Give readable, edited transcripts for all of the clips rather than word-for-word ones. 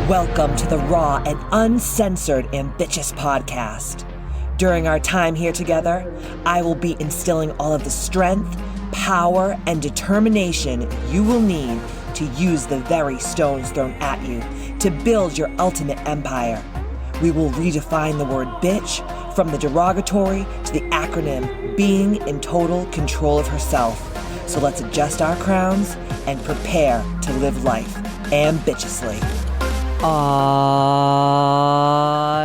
Welcome to the raw and uncensored Ambitchious Podcast. During our time here together, I will be instilling all of the strength, power, and determination you will need to use the very stones thrown at you to build your ultimate empire. We will redefine the word bitch from the derogatory to the acronym being in total control of herself. So let's adjust our crowns and prepare to live life ambitiously.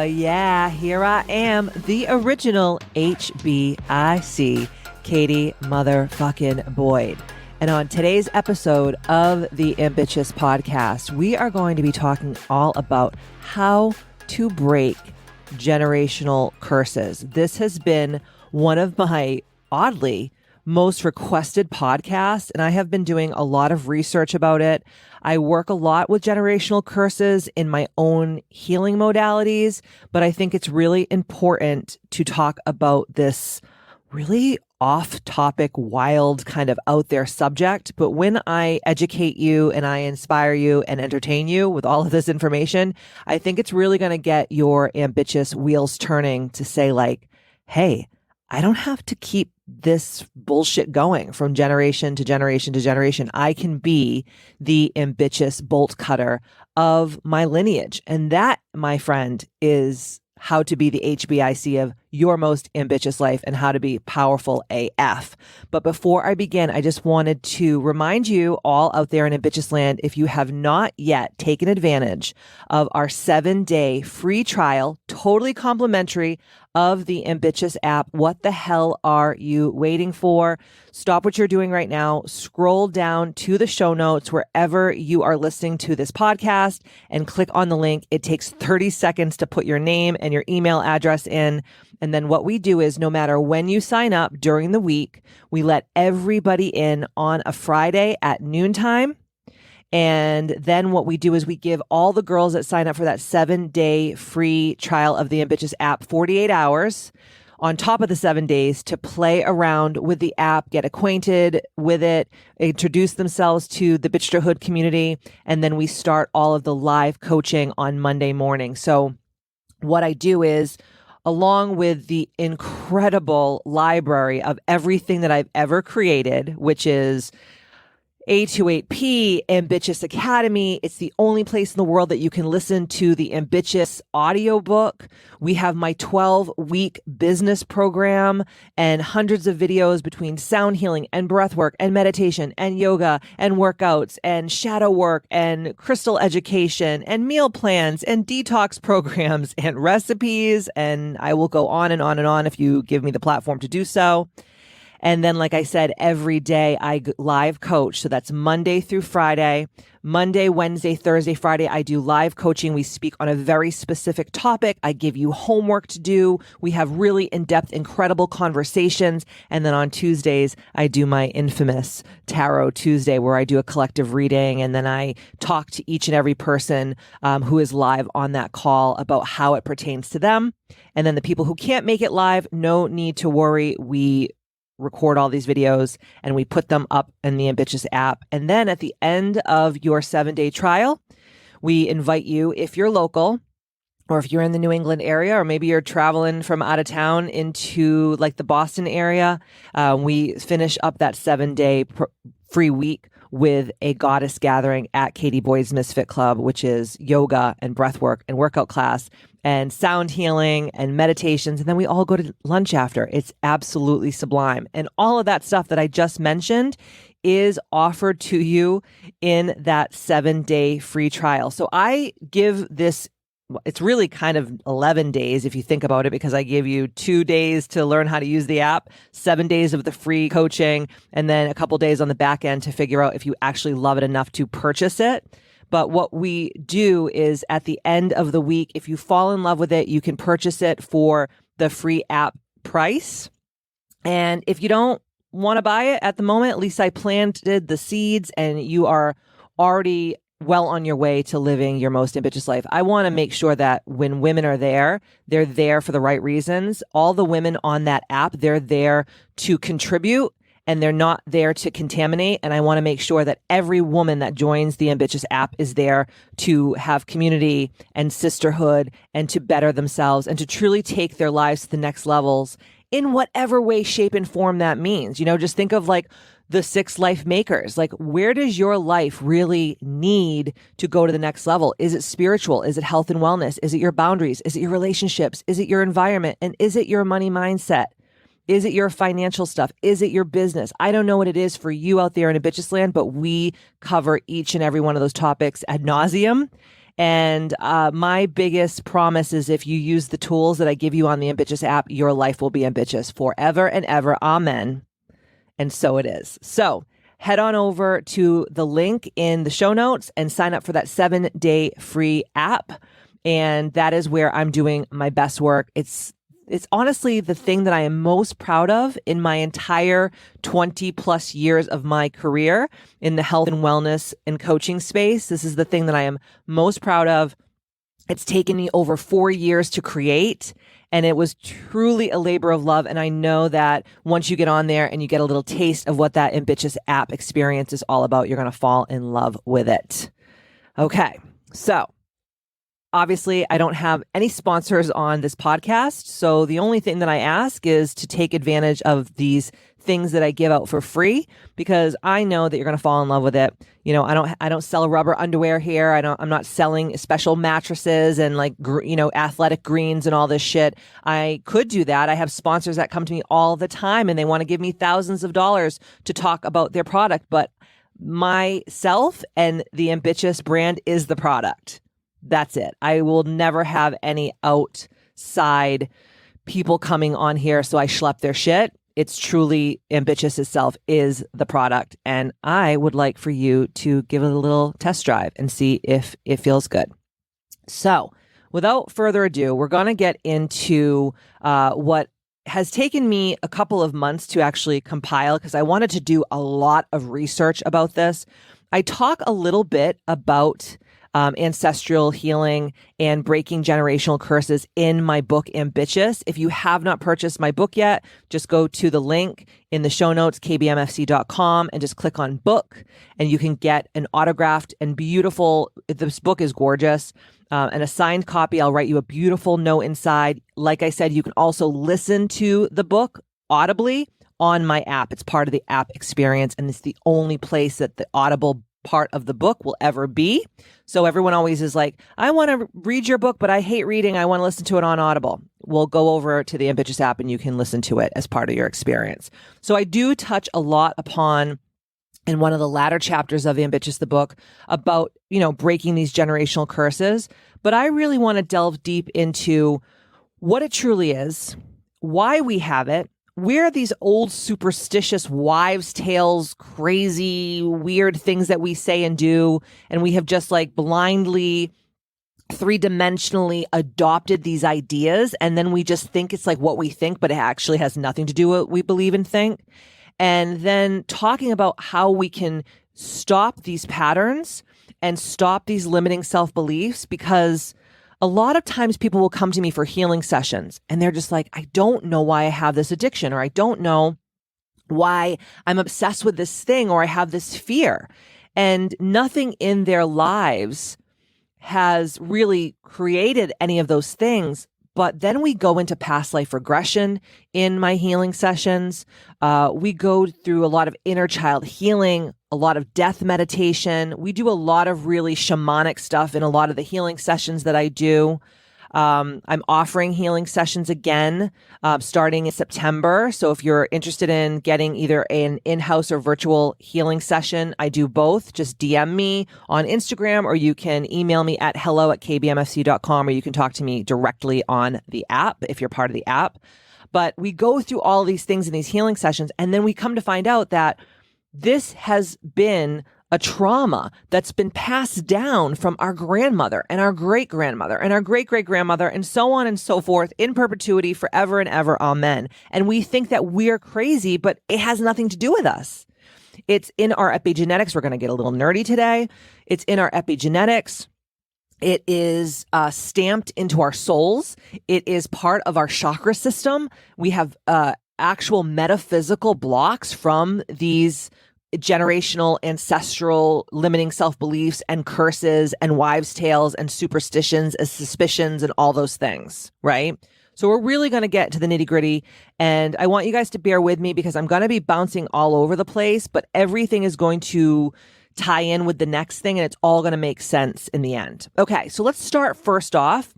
Yeah, here I am, the original HBIC, Katie motherfucking Boyd. And on today's episode of the Ambitchious Podcast, we are going to be talking all about how to break generational curses. This has been one of my, oddly, most requested podcasts, and I have been doing a lot of research about it. I work a lot with generational curses in my own healing modalities, but I think it's really important to talk about this really off-topic, wild, kind of out there subject. But when I educate you and I inspire you and entertain you with all of this information, I think it's really going to get your ambitious wheels turning to say like, hey, I don't have to keep this bullshit going from generation to generation to generation. I can be the ambitious bolt cutter of my lineage. And that, my friend, is how to be the HBIC of your most ambitious life and how to be powerful AF. But before I begin, I just wanted to remind you all out there in Ambitchious Land, if you have not yet taken advantage of our 7-day free trial, totally complimentary, of the Ambitchious app, what the hell are you waiting for? Stop what you're doing right now. Scroll down to the show notes wherever you are listening to this podcast and click on the link. It takes 30 seconds to put your name and your email address in. And then what we do is no matter when you sign up during the week, we let everybody in on a Friday at noontime. And then what we do is we give all the girls that sign up for that 7-day free trial of the Ambitchious app 48 hours on top of the 7 days to play around with the app, get acquainted with it, introduce themselves to the Bitchterhood community, and then we start all of the live coaching on Monday morning. So what I do is, along with the incredible library of everything that I've ever created, which is A28P, Ambitchious Academy. It's the only place in the world that you can listen to the Ambitchious audiobook. We have my 12-week business program and hundreds of videos between sound healing and breath work and meditation and yoga and workouts and shadow work and crystal education and meal plans and detox programs and recipes. And I will go on and on and on if you give me the platform to do so. And then, like I said, every day I live coach. So that's Monday through Friday. Monday, Wednesday, Thursday, Friday, I do live coaching. We speak on a very specific topic. I give you homework to do. We have really in-depth, incredible conversations. And then on Tuesdays, I do my infamous Tarot Tuesday, where I do a collective reading. And then I talk to each and every person who is live on that call about how it pertains to them. And then the people who can't make it live, no need to worry. We record all these videos and we put them up in the Ambitchious app. And then at the end of your 7-day trial, we invite you, if you're local or if you're in the New England area, or maybe you're traveling from out of town into like the Boston area, we finish up that 7-day free week with a goddess gathering at Katie Boyd's Misfit Club, which is yoga and breathwork and workout class and sound healing and meditations. And then we all go to lunch after. It's absolutely sublime. And all of that stuff that I just mentioned is offered to you in that 7-day free trial. So I give this, it's really kind of 11 days if you think about it, because I give you 2 days to learn how to use the app, 7 days of the free coaching, and then a couple days on the back end to figure out if you actually love it enough to purchase it. But what we do is at the end of the week, if you fall in love with it, you can purchase it for the free app price. And if you don't want to buy it at the moment, at least I planted the seeds and you are already well on your way to living your most ambitious life. I want to make sure that when women are there, they're there for the right reasons. All the women on that app, they're there to contribute and they're not there to contaminate. And I want to make sure that every woman that joins the Ambitchious app is there to have community and sisterhood and to better themselves and to truly take their lives to the next levels in whatever way, shape, and form that means. Just think of like the 6 life makers. Like, where does your life really need to go to the next level? Is it spiritual? Is it health and wellness? Is it your boundaries? Is it your relationships? Is it your environment? And is it your money mindset? Is it your financial stuff? Is it your business? I don't know what it is for you out there in Ambitchious land, but we cover each and every one of those topics ad nauseum. And my biggest promise is if you use the tools that I give you on the Ambitchious app, your life will be ambitious forever and ever. Amen. And so it is. So head on over to the link in the show notes and sign up for that 7-day free app. And that is where I'm doing my best work. It's honestly the thing that I am most proud of in my entire 20 plus years of my career in the health and wellness and coaching space. This is the thing that I am most proud of. It's taken me over 4 years to create, and it was truly a labor of love. And I know that once you get on there and you get a little taste of what that Ambitchious app experience is all about, you're going to fall in love with it. Okay. So obviously, I don't have any sponsors on this podcast. So the only thing that I ask is to take advantage of these things that I give out for free, because I know that you're going to fall in love with it. I don't sell rubber underwear here. I'm not selling special mattresses and like, athletic greens and all this shit. I could do that. I have sponsors that come to me all the time and they want to give me thousands of dollars to talk about their product. But myself and the Ambitchious brand is the product. That's it. I will never have any outside people coming on here so I schlep their shit. It's truly Ambitchious itself is the product. And I would like for you to give it a little test drive and see if it feels good. So without further ado, we're going to get into what has taken me a couple of months to actually compile, because I wanted to do a lot of research about this. I talk a little bit about ancestral healing and breaking generational curses in my book, Ambitchious. If you have not purchased my book yet, just go to the link in the show notes, kbmfc.com, and just click on book, and you can get an autographed and beautiful, this book is gorgeous, and a signed copy. I'll write you a beautiful note inside. Like I said, you can also listen to the book audibly on my app. It's part of the app experience, and it's the only place that the Audible part of the book will ever be. So everyone always is like, I want to read your book, but I hate reading. I want to listen to it on Audible. We'll go over to the Ambitchious app and you can listen to it as part of your experience. So I do touch a lot upon, in one of the latter chapters of Ambitchious, the book, about, breaking these generational curses. But I really want to delve deep into what it truly is, why we have it, where are these old superstitious wives' tales, crazy, weird things that we say and do, and we have just like blindly, 3-dimensionally adopted these ideas, and then we just think it's like what we think, but it actually has nothing to do with what we believe and think. And then talking about how we can stop these patterns and stop these limiting self-beliefs, because a lot of times people will come to me for healing sessions and they're just like, I don't know why I have this addiction, or I don't know why I'm obsessed with this thing, or I have this fear. And nothing in their lives has really created any of those things. But then we go into past life regression in my healing sessions. We go through a lot of inner child healing, a lot of death meditation. We do a lot of really shamanic stuff in a lot of the healing sessions that I do. I'm offering healing sessions again, starting in September. So if you're interested in getting either an in-house or virtual healing session, I do both. Just DM me on Instagram, or you can email me at hello@kbmfc.com, or you can talk to me directly on the app if you're part of the app. But we go through all these things in these healing sessions, and then we come to find out that this has been a trauma that's been passed down from our grandmother and our great-grandmother and our great-great-grandmother, and so on and so forth, in perpetuity, forever and ever. Amen. And we think that we're crazy, but it has nothing to do with us. It's in our epigenetics. We're going to get a little nerdy today. It's in our epigenetics. It is stamped into our souls. It is part of our chakra system. We have actual metaphysical blocks from these generational, ancestral, limiting self-beliefs and curses and wives' tales and superstitions and suspicions and all those things, right? So we're really going to get to the nitty-gritty, and I want you guys to bear with me because I'm going to be bouncing all over the place, but everything is going to tie in with the next thing, and it's all going to make sense in the end. Okay, so let's start first off,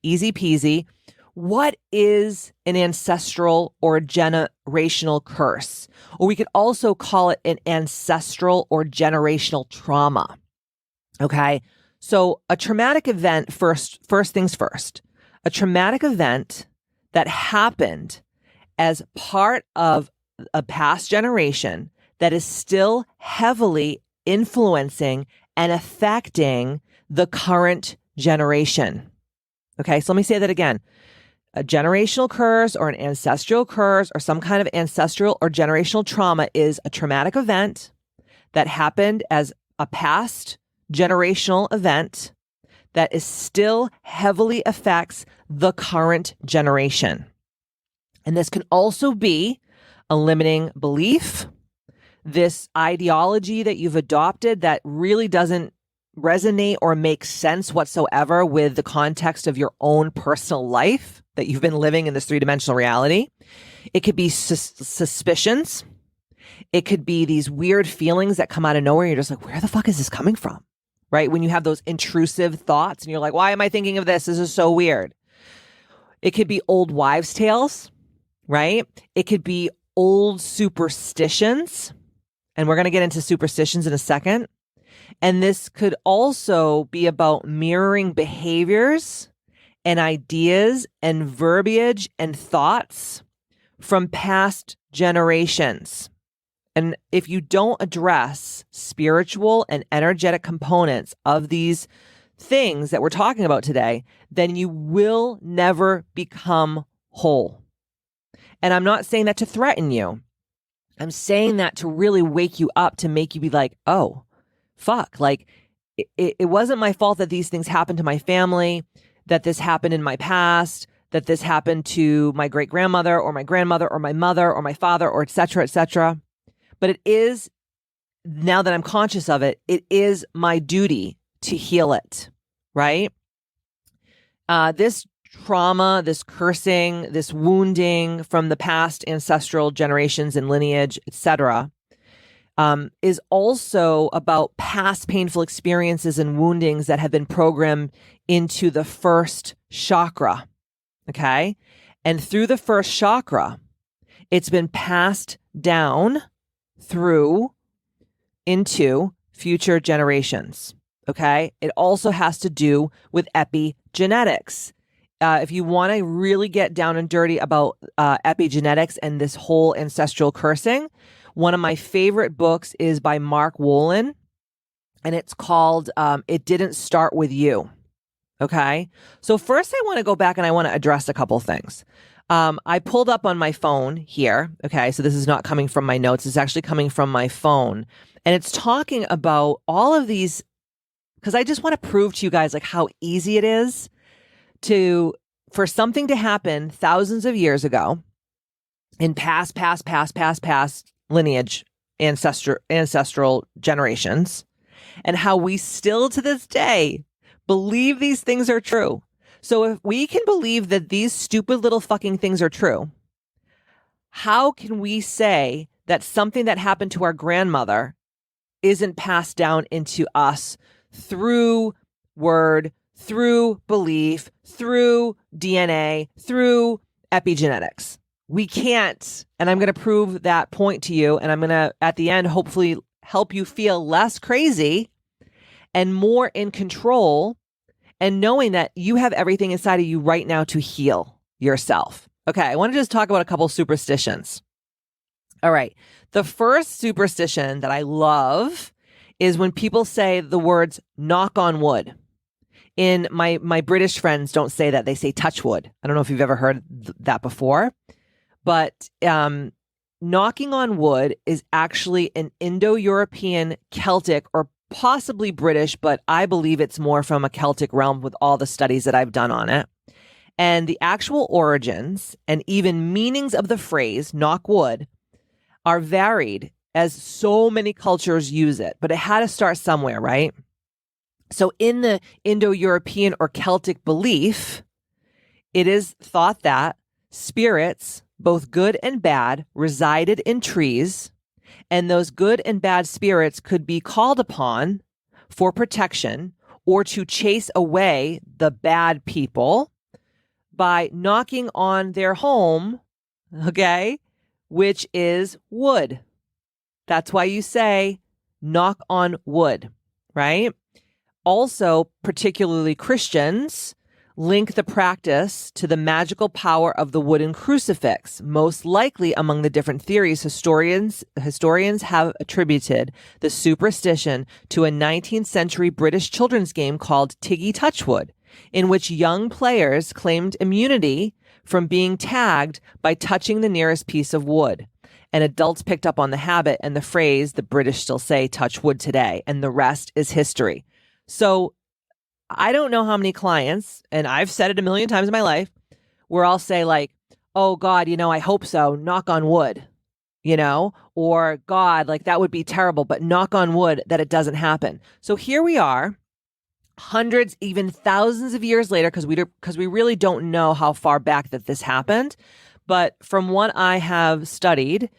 easy peasy. What is an ancestral or a generational curse? Or we could also call it an ancestral or generational trauma. Okay, so a traumatic event, first things first, a traumatic event that happened as part of a past generation that is still heavily influencing and affecting the current generation. Okay, so let me say that again. A generational curse or an ancestral curse or some kind of ancestral or generational trauma is a traumatic event that happened as a past generational event that is still heavily affects the current generation. And this can also be a limiting belief, this ideology that you've adopted that really doesn't resonate or make sense whatsoever with the context of your own personal life that you've been living in this three-dimensional reality. It could be suspicions. It could be these weird feelings that come out of nowhere. You're just like, where the fuck is this coming from? Right? When you have those intrusive thoughts and you're like, why am I thinking of this? This is so weird. It could be old wives' tales, right? It could be old superstitions. And we're going to get into superstitions in a second. And this could also be about mirroring behaviors and ideas and verbiage and thoughts from past generations. And if you don't address spiritual and energetic components of these things that we're talking about today, then you will never become whole. And I'm not saying that to threaten you. I'm saying that to really wake you up, to make you be like, oh, fuck, like it wasn't my fault that these things happened to my family, that this happened in my past, that this happened to my great grandmother or my grandmother or my mother or my father or et cetera, et cetera. But it is, now that I'm conscious of it, it is my duty to heal it, right? This trauma, this cursing, this wounding from the past ancestral generations and lineage, et cetera, is also about past painful experiences and woundings that have been programmed into the first chakra, okay? And through the first chakra, it's been passed down through into future generations, okay? It also has to do with epigenetics. If you want to really get down and dirty about epigenetics and this whole ancestral cursing, one of my favorite books is by Mark Wolynn, and it's called It Didn't Start With You. Okay? So first I want to go back and I want to address a couple things. I pulled up on my phone here. Okay? So this is not coming from my notes. It's actually coming from my phone. And it's talking about all of these, because I just want to prove to you guys like how easy it is for something to happen thousands of years ago in past lineage, ancestral generations, and how we still to this day believe these things are true. So if we can believe that these stupid little fucking things are true, how can we say that something that happened to our grandmother isn't passed down into us through word, through belief, through DNA, through epigenetics? We can't. And I'm going to prove that point to you. And I'm going to, at the end, hopefully help you feel less crazy and more in control, and knowing that you have everything inside of you right now to heal yourself. Okay, I want to just talk about a couple superstitions. All right. The first superstition that I love is when people say the words knock on wood. In my British friends don't say that. They say touch wood. I don't know if you've ever heard that before. But knocking on wood is actually an Indo-European, Celtic, or possibly British, but I believe it's more from a Celtic realm with all the studies that I've done on it. And the actual origins and even meanings of the phrase knock wood are varied as so many cultures use it, but it had to start somewhere, right? So in the Indo-European or Celtic belief, it is thought that spirits, both good and bad, resided in trees, and those good and bad spirits could be called upon for protection or to chase away the bad people by knocking on their home, okay, which is wood. That's why you say knock on wood, right? Also, particularly Christians link the practice to the magical power of the wooden crucifix. Most likely among the different theories, historians have attributed the superstition to a 19th century British children's game called Tiggy Touchwood, in which young players claimed immunity from being tagged by touching the nearest piece of wood. And adults picked up on the habit and the phrase, the British still say, touch wood today, and the rest is history. So I don't know how many clients, and I've said it a million times in my life, where I'll say like, oh God, I hope so, knock on wood, or God, like that would be terrible, but knock on wood that it doesn't happen. So here we are, hundreds, even thousands of years later, because we really don't know how far back that this happened. But from what I have studied,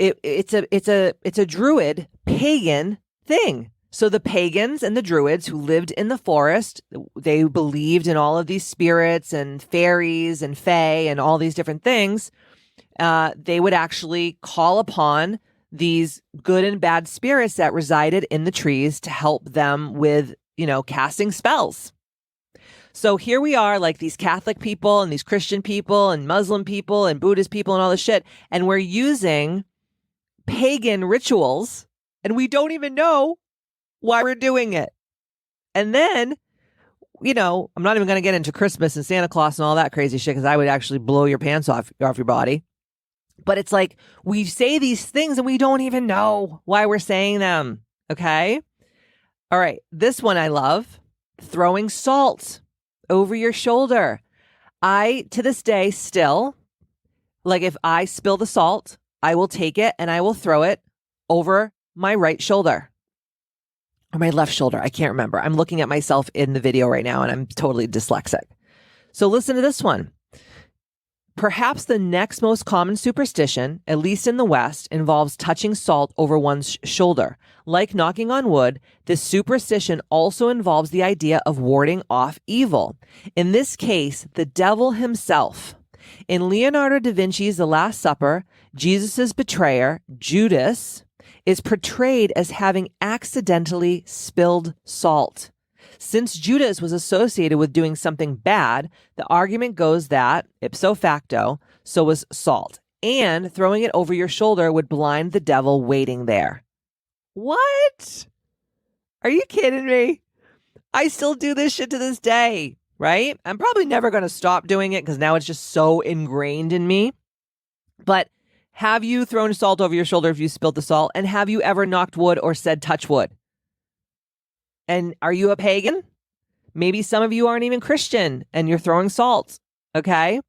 it's a Druid pagan thing. So the pagans and the Druids who lived in the forest, they believed in all of these spirits and fairies and fae and all these different things. They would actually call upon these good and bad spirits that resided in the trees to help them with, casting spells. So here we are, like these Catholic people and these Christian people and Muslim people and Buddhist people and all this shit. And we're using pagan rituals and we don't even know why we're doing it. And then, I'm not even going to get into Christmas and Santa Claus and all that crazy shit because I would actually blow your pants off your body. But it's like we say these things and we don't even know why we're saying them. Okay. All right. This one I love. Throwing salt over your shoulder. I, to this day, still, like if I spill the salt, I will take it and I will throw it over my right shoulder. Or my left shoulder. I can't remember. I'm looking at myself in the video right now and I'm totally dyslexic. So listen to this one. Perhaps the next most common superstition, at least in the West, involves touching salt over one's shoulder. Like knocking on wood, this superstition also involves the idea of warding off evil. In this case, the devil himself. In Leonardo da Vinci's The Last Supper, Jesus' betrayer, Judas, is portrayed as having accidentally spilled salt. Since Judas was associated with doing something bad, the argument goes that, ipso facto, so was salt. And throwing it over your shoulder would blind the devil waiting there. What? Are you kidding me? I still do this shit to this day, right? I'm probably never going to stop doing it because now it's just so ingrained in me. But have you thrown salt over your shoulder if you spilled the salt? And have you ever knocked wood or said touch wood? And are you a pagan? Maybe some of you aren't even Christian and you're throwing salt. Okay.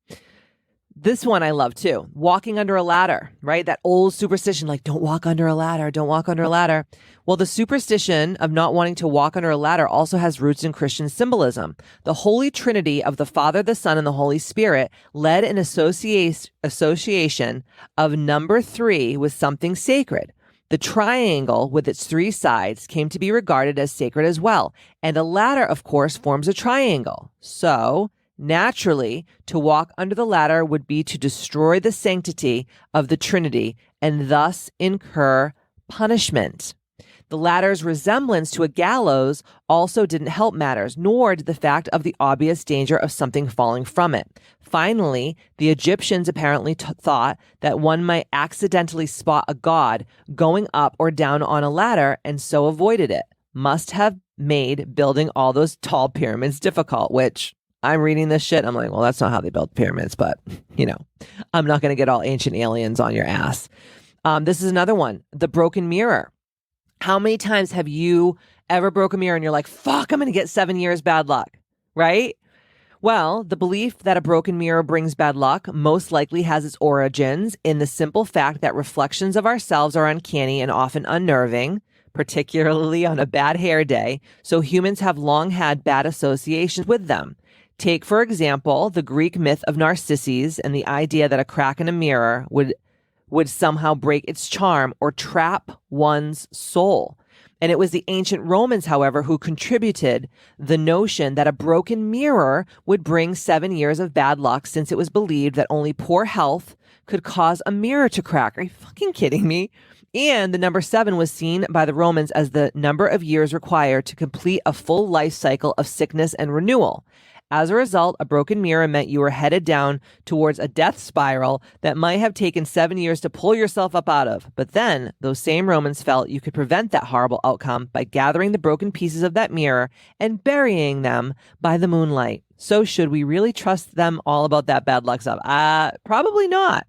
This one I love too. Walking under a ladder, right? That old superstition, like don't walk under a ladder, don't walk under a ladder. Well, the superstition of not wanting to walk under a ladder also has roots in Christian symbolism. The Holy Trinity of the Father, the Son, and the Holy Spirit led an association of number 3 with something sacred. The triangle with its 3 sides came to be regarded as sacred as well. And a ladder, of course, forms a triangle. So naturally, to walk under the ladder would be to destroy the sanctity of the Trinity and thus incur punishment. The ladder's resemblance to a gallows also didn't help matters, nor did the fact of the obvious danger of something falling from it. Finally, the Egyptians apparently thought that one might accidentally spot a god going up or down on a ladder and so avoided it. Must have made building all those tall pyramids difficult, which I'm reading this shit. I'm like, well, that's not how they built pyramids, but I'm not going to get all ancient aliens on your ass. This is another one, the broken mirror. How many times have you ever broke a mirror and you're like, fuck, I'm going to get 7 years bad luck, right? Well, the belief that a broken mirror brings bad luck most likely has its origins in the simple fact that reflections of ourselves are uncanny and often unnerving, particularly on a bad hair day, so humans have long had bad associations with them. Take, for example, the Greek myth of Narcissus and the idea that a crack in a mirror would somehow break its charm or trap one's soul. And it was the ancient Romans, however, who contributed the notion that a broken mirror would bring 7 years of bad luck, since it was believed that only poor health could cause a mirror to crack. Are you fucking kidding me? And the number 7 was seen by the Romans as the number of years required to complete a full life cycle of sickness and renewal. As a result, a broken mirror meant you were headed down towards a death spiral that might have taken 7 years to pull yourself up out of. But then, those same Romans felt you could prevent that horrible outcome by gathering the broken pieces of that mirror and burying them by the moonlight. So should we really trust them all about that bad luck stuff? Probably not.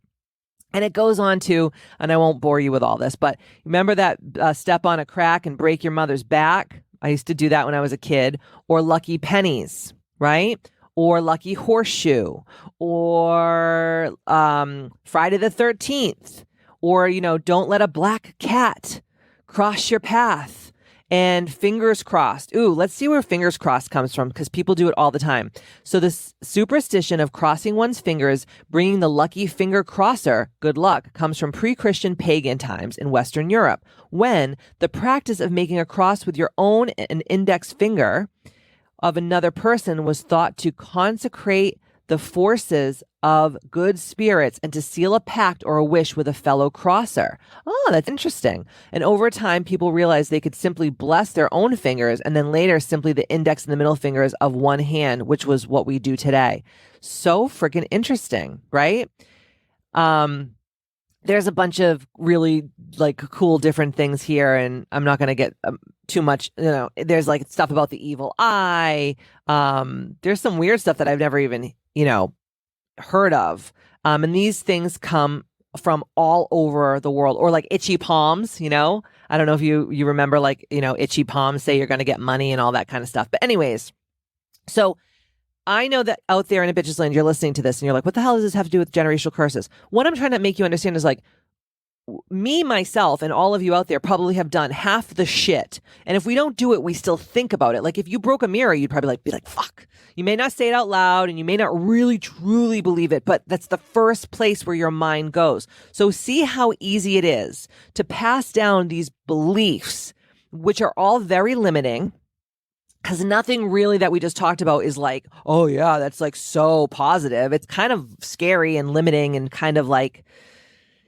And it goes on to, and I won't bore you with all this, but remember that step on a crack and break your mother's back? I used to do that when I was a kid. Or lucky pennies, right? Or lucky horseshoe, or Friday the 13th, or, don't let a black cat cross your path, and fingers crossed. Ooh, let's see where fingers crossed comes from, because people do it all the time. So this superstition of crossing one's fingers, bringing the lucky finger crosser, good luck, comes from pre-Christian pagan times in Western Europe, when the practice of making a cross with your own and index finger of another person was thought to consecrate the forces of good spirits and to seal a pact or a wish with a fellow crosser. Oh, that's interesting. And over time, people realized they could simply bless their own fingers, and then later simply the index and the middle fingers of one hand, which was what we do today. So freaking interesting, right? There's a bunch of really cool different things here, and I'm not going to get too much, there's stuff about the evil eye. There's some weird stuff that I've never even, heard of. And these things come from all over the world, or itchy palms, I don't know if you remember, itchy palms say you're going to get money and all that kind of stuff. But anyways, so I know that out there in Ambitchious Land, you're listening to this and you're like, what the hell does this have to do with generational curses? What I'm trying to make you understand is me, myself, and all of you out there probably have done half the shit. And if we don't do it, we still think about it. If you broke a mirror, you'd probably be like, fuck. You may not say it out loud and you may not really, truly believe it, but that's the first place where your mind goes. So see how easy it is to pass down these beliefs, which are all very limiting. Because nothing really that we just talked about is oh yeah, that's so positive. It's kind of scary and limiting and kind of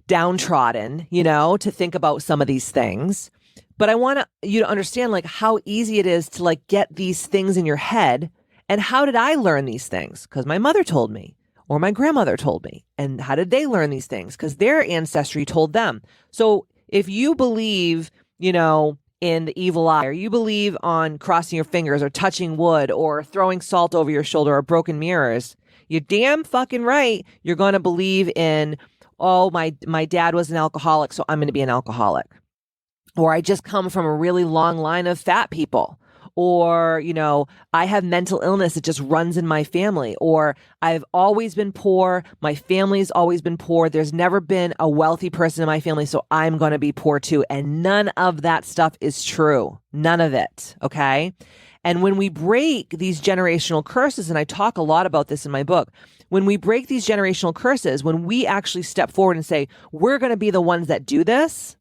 downtrodden, to think about some of these things. But I want you to understand how easy it is to get these things in your head. And how did I learn these things? Because my mother told me, or my grandmother told me. And how did they learn these things? Because their ancestry told them. So if you believe, in the evil eye, or you believe on crossing your fingers or touching wood or throwing salt over your shoulder or broken mirrors, you're damn fucking right. You're going to believe in, oh, my dad was an alcoholic, so I'm going to be an alcoholic. Or I just come from a really long line of fat people. Or, I have mental illness. It just runs in my family. Or I've always been poor. My family's always been poor. There's never been a wealthy person in my family, so I'm going to be poor too. And none of that stuff is true. None of it. Okay. And when we break these generational curses, and I talk a lot about this in my book, when we break these generational curses, when we actually step forward and say, we're going to be the ones that do this,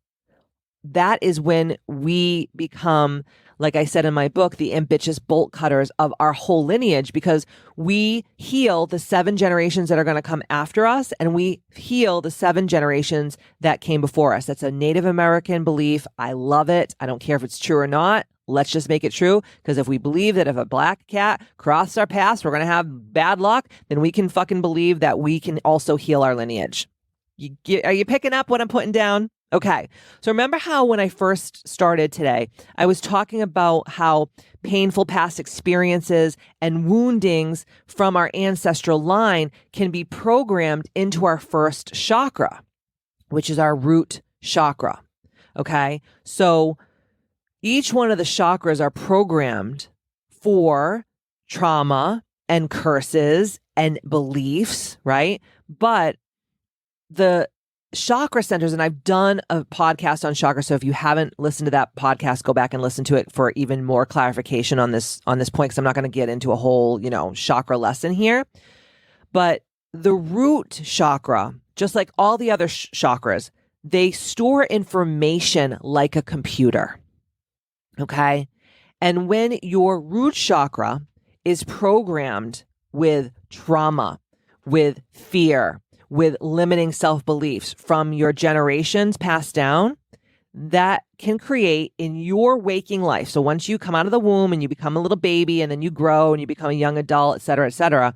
that is when we become, like I said in my book, the ambitious bolt cutters of our whole lineage, because we heal the 7 generations that are going to come after us, and we heal the 7 generations that came before us. That's a Native American belief. I love it. I don't care if it's true or not. Let's just make it true, because if we believe that if a black cat crossed our path, we're going to have bad luck, then we can fucking believe that we can also heal our lineage. Are you picking up what I'm putting down? Okay. So remember how when I first started today, I was talking about how painful past experiences and woundings from our ancestral line can be programmed into our first chakra, which is our root chakra. Okay. So each one of the chakras are programmed for trauma and curses and beliefs, right? But the chakra centers, and I've done a podcast on chakra. So if you haven't listened to that podcast, go back and listen to it for even more clarification on this point, because I'm not going to get into a whole, chakra lesson here. But the root chakra, just like all the other chakras, they store information like a computer. Okay. And when your root chakra is programmed with trauma, with fear, with limiting self-beliefs from your generations passed down, that can create in your waking life. So once you come out of the womb and you become a little baby and then you grow and you become a young adult, et cetera,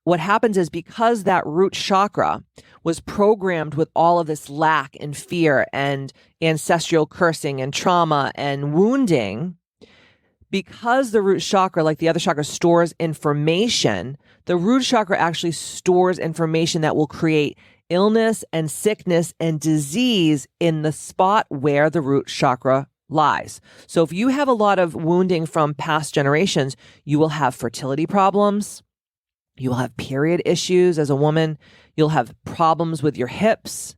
what happens is, because that root chakra was programmed with all of this lack and fear and ancestral cursing and trauma and wounding, because the root chakra, like the other chakra, stores information, the root chakra actually stores information that will create illness and sickness and disease in the spot where the root chakra lies. So if you have a lot of wounding from past generations, you will have fertility problems. You will have period issues as a woman. You'll have problems with your hips.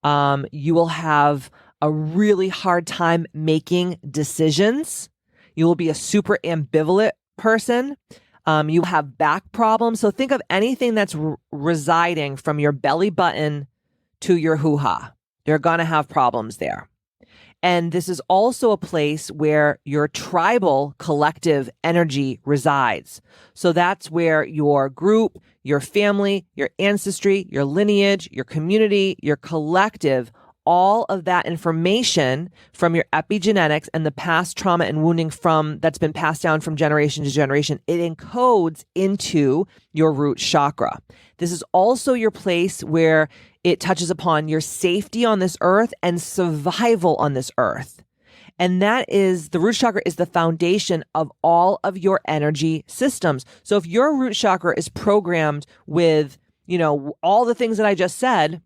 You will have a really hard time making decisions. You will be a super ambivalent person. You have back problems. So think of anything that's residing from your belly button to your hoo-ha. You're going to have problems there. And this is also a place where your tribal collective energy resides. So that's where your group, your family, your ancestry, your lineage, your community, your collective, all of that information from your epigenetics and the past trauma and wounding that's been passed down from generation to generation, it encodes into your root chakra. This is also your place where it touches upon your safety on this earth and survival on this earth. And that is, the root chakra is the foundation of all of your energy systems. So if your root chakra is programmed with, all the things that I just said,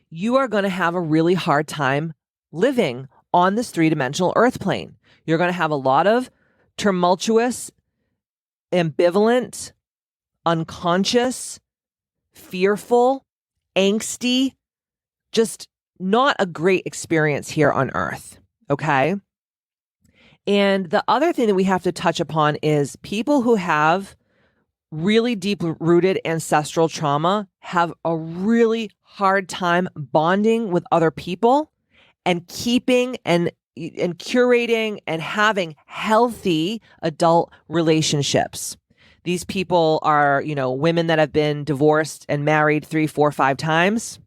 you are going to have a really hard time living on this three-dimensional earth plane. You're going to have a lot of tumultuous, ambivalent, unconscious, fearful, angsty, just not a great experience here on earth. Okay. And the other thing that we have to touch upon is people who have really deep rooted ancestral trauma have a really hard time bonding with other people and keeping and curating and having healthy adult relationships. These people are, women that have been divorced and married 3, 4, 5 times.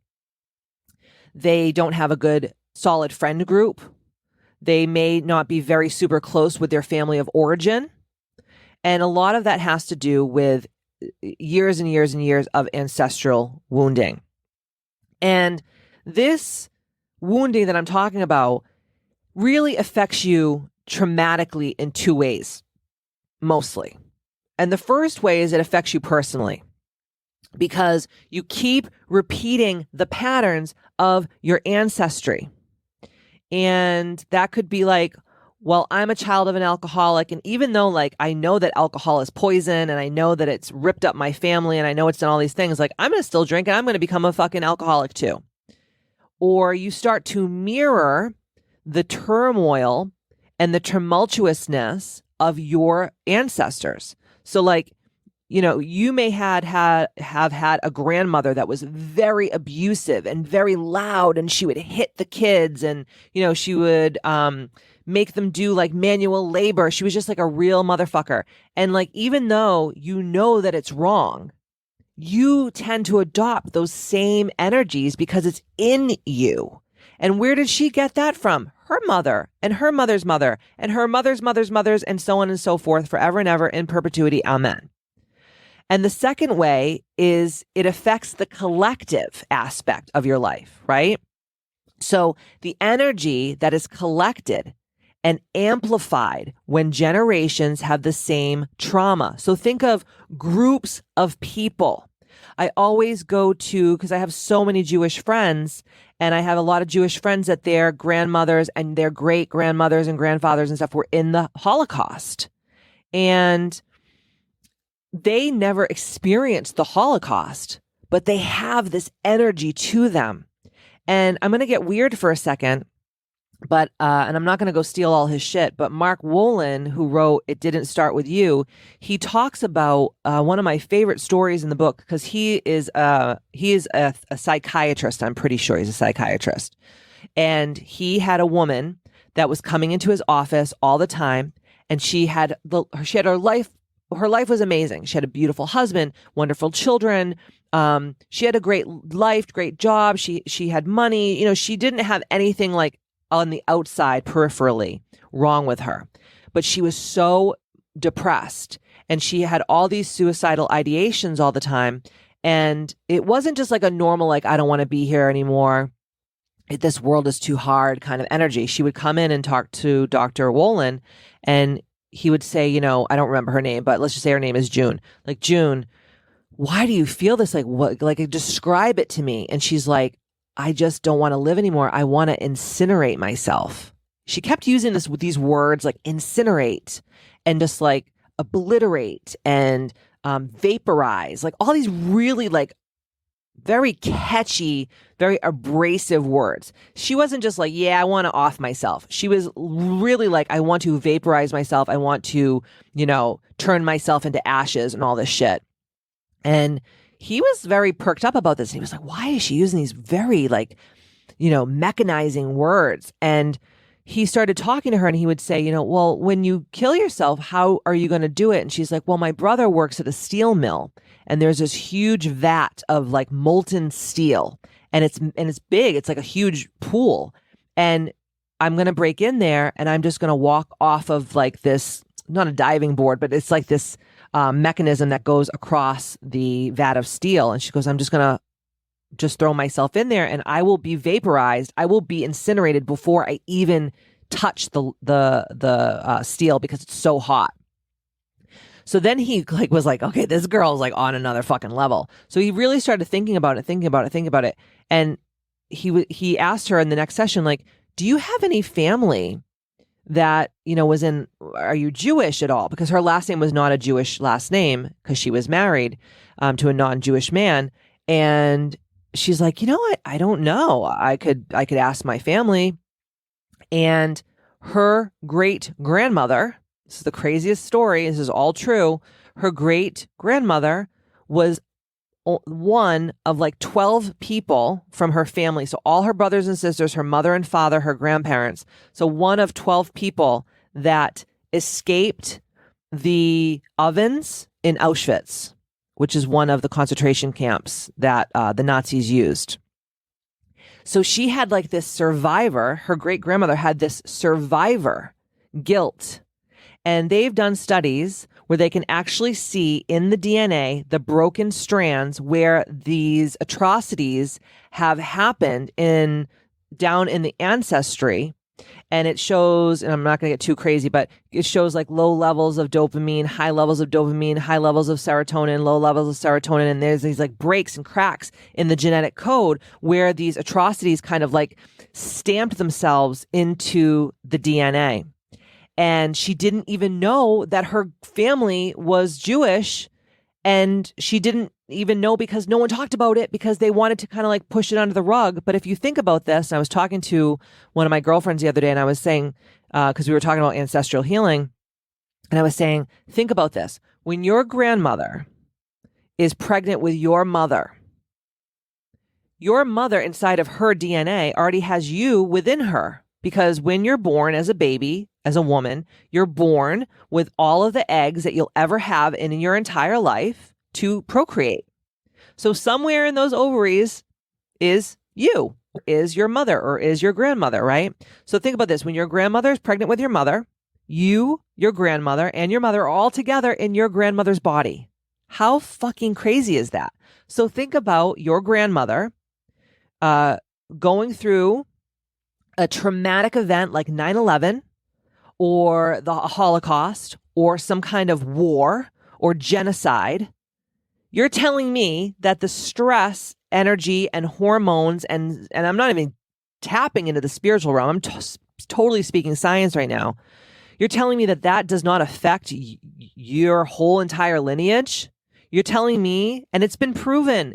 They don't have a good, solid friend group. They may not be very super close with their family of origin. And a lot of that has to do with years and years and years of ancestral wounding. And this wounding that I'm talking about really affects you traumatically in 2 ways, mostly. And the first way is it affects you personally, because you keep repeating the patterns of your ancestry. And that could be like, well, I'm a child of an alcoholic. And even though I know that alcohol is poison and I know that it's ripped up my family and I know it's done all these things, I'm going to still drink and I'm going to become a fucking alcoholic too. Or you start to mirror the turmoil and the tumultuousness of your ancestors. So you may have had a grandmother that was very abusive and very loud, and she would hit the kids, and, she would make them do manual labor. She was just a real motherfucker. And even though you know that it's wrong, you tend to adopt those same energies because it's in you. And where did she get that from? Her mother and her mother's mother and her mother's mother's mothers, and so on and so forth, forever and ever in perpetuity. Amen. And the second way is it affects the collective aspect of your life, right? So the energy that is collected and amplified when generations have the same trauma. So think of groups of people. I always go to, because I have so many Jewish friends, and I have a lot of Jewish friends that their grandmothers and their great grandmothers and grandfathers and stuff were in the Holocaust. And they never experienced the Holocaust, but they have this energy to them. And I'm going to get weird for a second, but and I'm not going to go steal all his shit, but Mark Wolynn, who wrote It Didn't Start With You, he talks about one of my favorite stories in the book, because he is a psychiatrist. I'm pretty sure he's a psychiatrist. And he had a woman that was coming into his office all the time, and she had her life. Her life was amazing. She had a beautiful husband, wonderful children. She had a great life, great job. She had money. You know, she didn't have anything like on the outside peripherally wrong with her, but she was so depressed, and she had all these suicidal ideations all the time. And it wasn't just like a normal, like, I don't want to be here anymore, this world is too hard kind of energy. She would come in and talk to Dr. Wolynn, and he would say, you know, I don't remember her name, but let's just say her name is June. Like, June, why do you feel this? Like, what, like, describe it to me. And she's like, I just don't want to live anymore. I want to incinerate myself. She kept using these words like incinerate and just like obliterate and vaporize, like all these really like very catchy, very abrasive words. She wasn't just like, yeah, I want to off myself. She was really like, I want to vaporize myself. I want to, you know, turn myself into ashes and all this shit. And he was very perked up about this. He was like, why is she using these very like, you know, mechanizing words? And he started talking to her, and he would say, you know, well, when you kill yourself, how are you going to do it? And she's like, well, my brother works at a steel mill, and there's this huge vat of like molten steel, and it's big. It's like a huge pool. And I'm going to break in there, and I'm just going to walk off of like this, not a diving board, but it's like this mechanism that goes across the vat of steel. And she goes, I'm just going to throw myself in there, and I will be vaporized. I will be incinerated before I even touch the steel, because it's so hot. So then he like was like, okay, this girl's like on another fucking level. So he really started thinking about it. And he asked her in the next session, like, do you have any family that, you know, are you Jewish at all? Because her last name was not a Jewish last name, because she was married to a non-Jewish man. And she's like, you know what? I don't know. I could ask my family. And her great grandmother, this is the craziest story, this is all true. Her great grandmother was one of like 12 people from her family. So all her brothers and sisters, her mother and father, her grandparents. So one of 12 people that escaped the ovens in Auschwitz, which is one of the concentration camps that the Nazis used. So she had like this survivor, her great grandmother had this survivor guilt. And they've done studies where they can actually see in the DNA the broken strands where these atrocities have happened down in the ancestry. And it shows, and I'm not going to get too crazy, but it shows like low levels of dopamine, high levels of dopamine, high levels of serotonin, low levels of serotonin. And there's these like breaks and cracks in the genetic code where these atrocities kind of like stamped themselves into the DNA. And she didn't even know that her family was Jewish. And she didn't even know because no one talked about it, because they wanted to kind of like push it under the rug. But if you think about this, I was talking to one of my girlfriends the other day, and I was saying, because we were talking about ancestral healing, and I was saying, think about this. When your grandmother is pregnant with your mother inside of her DNA already has you within her. Because when you're born as a baby, as a woman, you're born with all of the eggs that you'll ever have in your entire life to procreate. So somewhere in those ovaries is you, is your mother, or is your grandmother, right? So think about this. When your grandmother is pregnant with your mother, you, your grandmother, and your mother are all together in your grandmother's body. How fucking crazy is that? So think about your grandmother going through a traumatic event like 9/11 or the Holocaust or some kind of war or genocide. You're telling me that the stress, energy, and hormones, and I'm not even tapping into the spiritual realm. I'm totally speaking science right now. You're telling me that does not affect your whole entire lineage? You're telling me, and it's been proven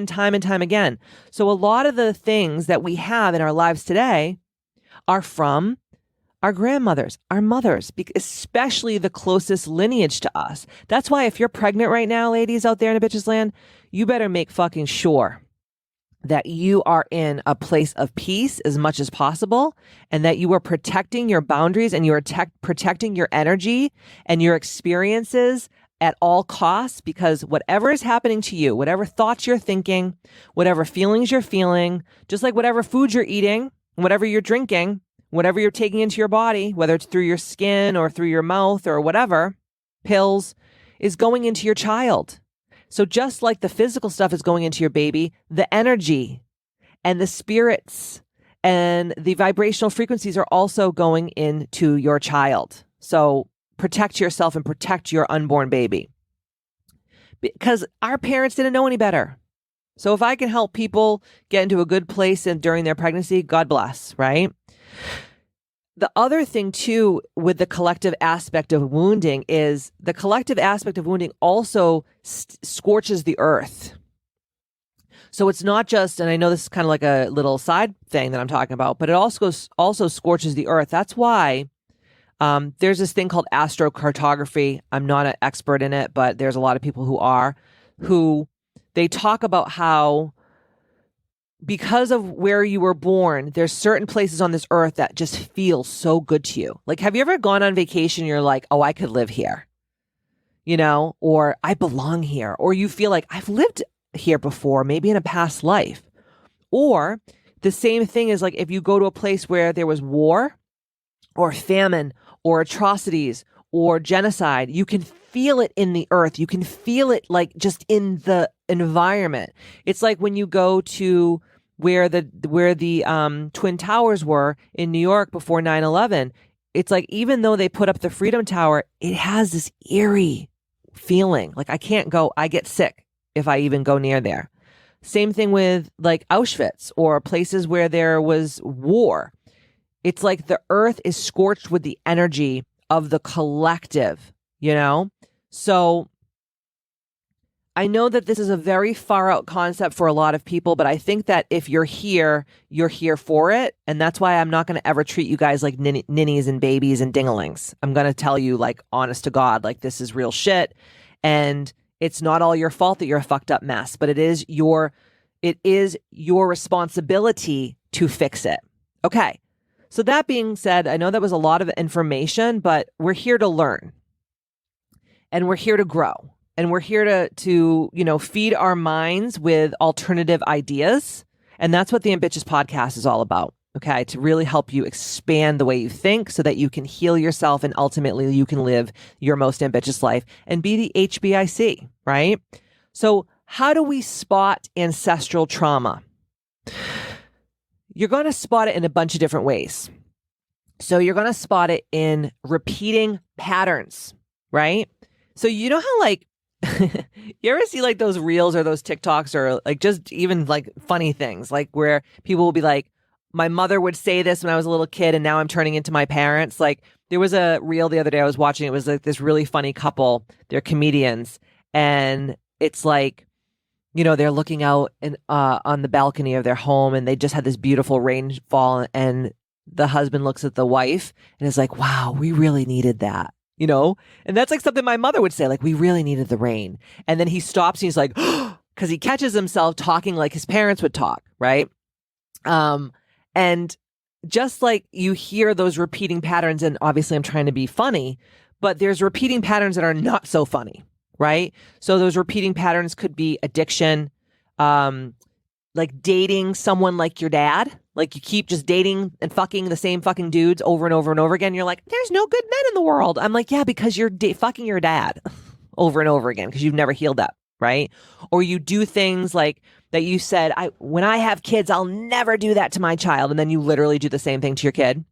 time and time again. So a lot of the things that we have in our lives today are from our grandmothers, our mothers, especially the closest lineage to us. That's why if you're pregnant right now, ladies out there in Ambitchious land, you better make fucking sure that you are in a place of peace as much as possible, and that you are protecting your boundaries and you are protecting your energy and your experiences at all costs, because whatever is happening to you, whatever thoughts you're thinking, whatever feelings you're feeling, just like whatever food you're eating, whatever you're drinking, whatever you're taking into your body, whether it's through your skin or through your mouth or whatever, pills, is going into your child. So just like the physical stuff is going into your baby, the energy and the spirits and the vibrational frequencies are also going into your child. So protect yourself and protect your unborn baby, because our parents didn't know any better. So if I can help people get into a good place and during their pregnancy, God bless, right? The other thing too with the collective aspect of wounding is the collective aspect of wounding also scorches the earth. So it's not just, and I know this is kind of like a little side thing that I'm talking about, but it also scorches the earth. That's why there's this thing called astrocartography. I'm not an expert in it, but there's a lot of people who they talk about how because of where you were born, there's certain places on this earth that just feel so good to you. Like, have you ever gone on vacation and you're like, oh, I could live here, or I belong here, or you feel like I've lived here before, maybe in a past life. Or the same thing is like if you go to a place where there was war or famine or atrocities or genocide, you can feel it in the earth. You can feel it like just in the environment. It's like when you go to where the Twin Towers were in New York before 9/11. It's like even though they put up the Freedom Tower, it has this eerie feeling. Like I can't go, I get sick if I even go near there. Same thing with like Auschwitz or places where there was war. It's like the earth is scorched with the energy of the collective, So I know that this is a very far out concept for a lot of people, but I think that if you're here for it. And that's why I'm not going to ever treat you guys like ninnies and babies and dinglings. I'm going to tell you like honest to God, like this is real shit. And it's not all your fault that you're a fucked up mess, but it is your responsibility to fix it. Okay. So that being said, I know that was a lot of information, but we're here to learn and we're here to grow and we're here to feed our minds with alternative ideas. And that's what the Ambitchious Podcast is all about. Okay. To really help you expand the way you think so that you can heal yourself and ultimately you can live your most ambitious life and be the HBIC, right? So how do we spot ancestral trauma? You're going to spot it in a bunch of different ways. So you're going to spot it in repeating patterns, right? So you know how like, you ever see like those reels or those TikToks or like just even like funny things, like where people will be like, my mother would say this when I was a little kid and now I'm turning into my parents. Like there was a reel the other day I was watching. It was like this really funny couple. They're comedians. And it's like, they're looking out on the balcony of their home and they just had this beautiful rainfall, and the husband looks at the wife and is like, wow, we really needed that, And that's like something my mother would say, like, we really needed the rain. And then he stops and he's like, because he catches himself talking like his parents would talk, right? And just like you hear those repeating patterns, and obviously I'm trying to be funny, but there's repeating patterns that are not so funny. Right? So those repeating patterns could be addiction, like dating someone like your dad. Like you keep just dating and fucking the same fucking dudes over and over and over again. You're like, there's no good men in the world. I'm like, yeah, because you're fucking your dad over and over again because you've never healed that, right? Or you do things like that you said, when I have kids, I'll never do that to my child. And then you literally do the same thing to your kid.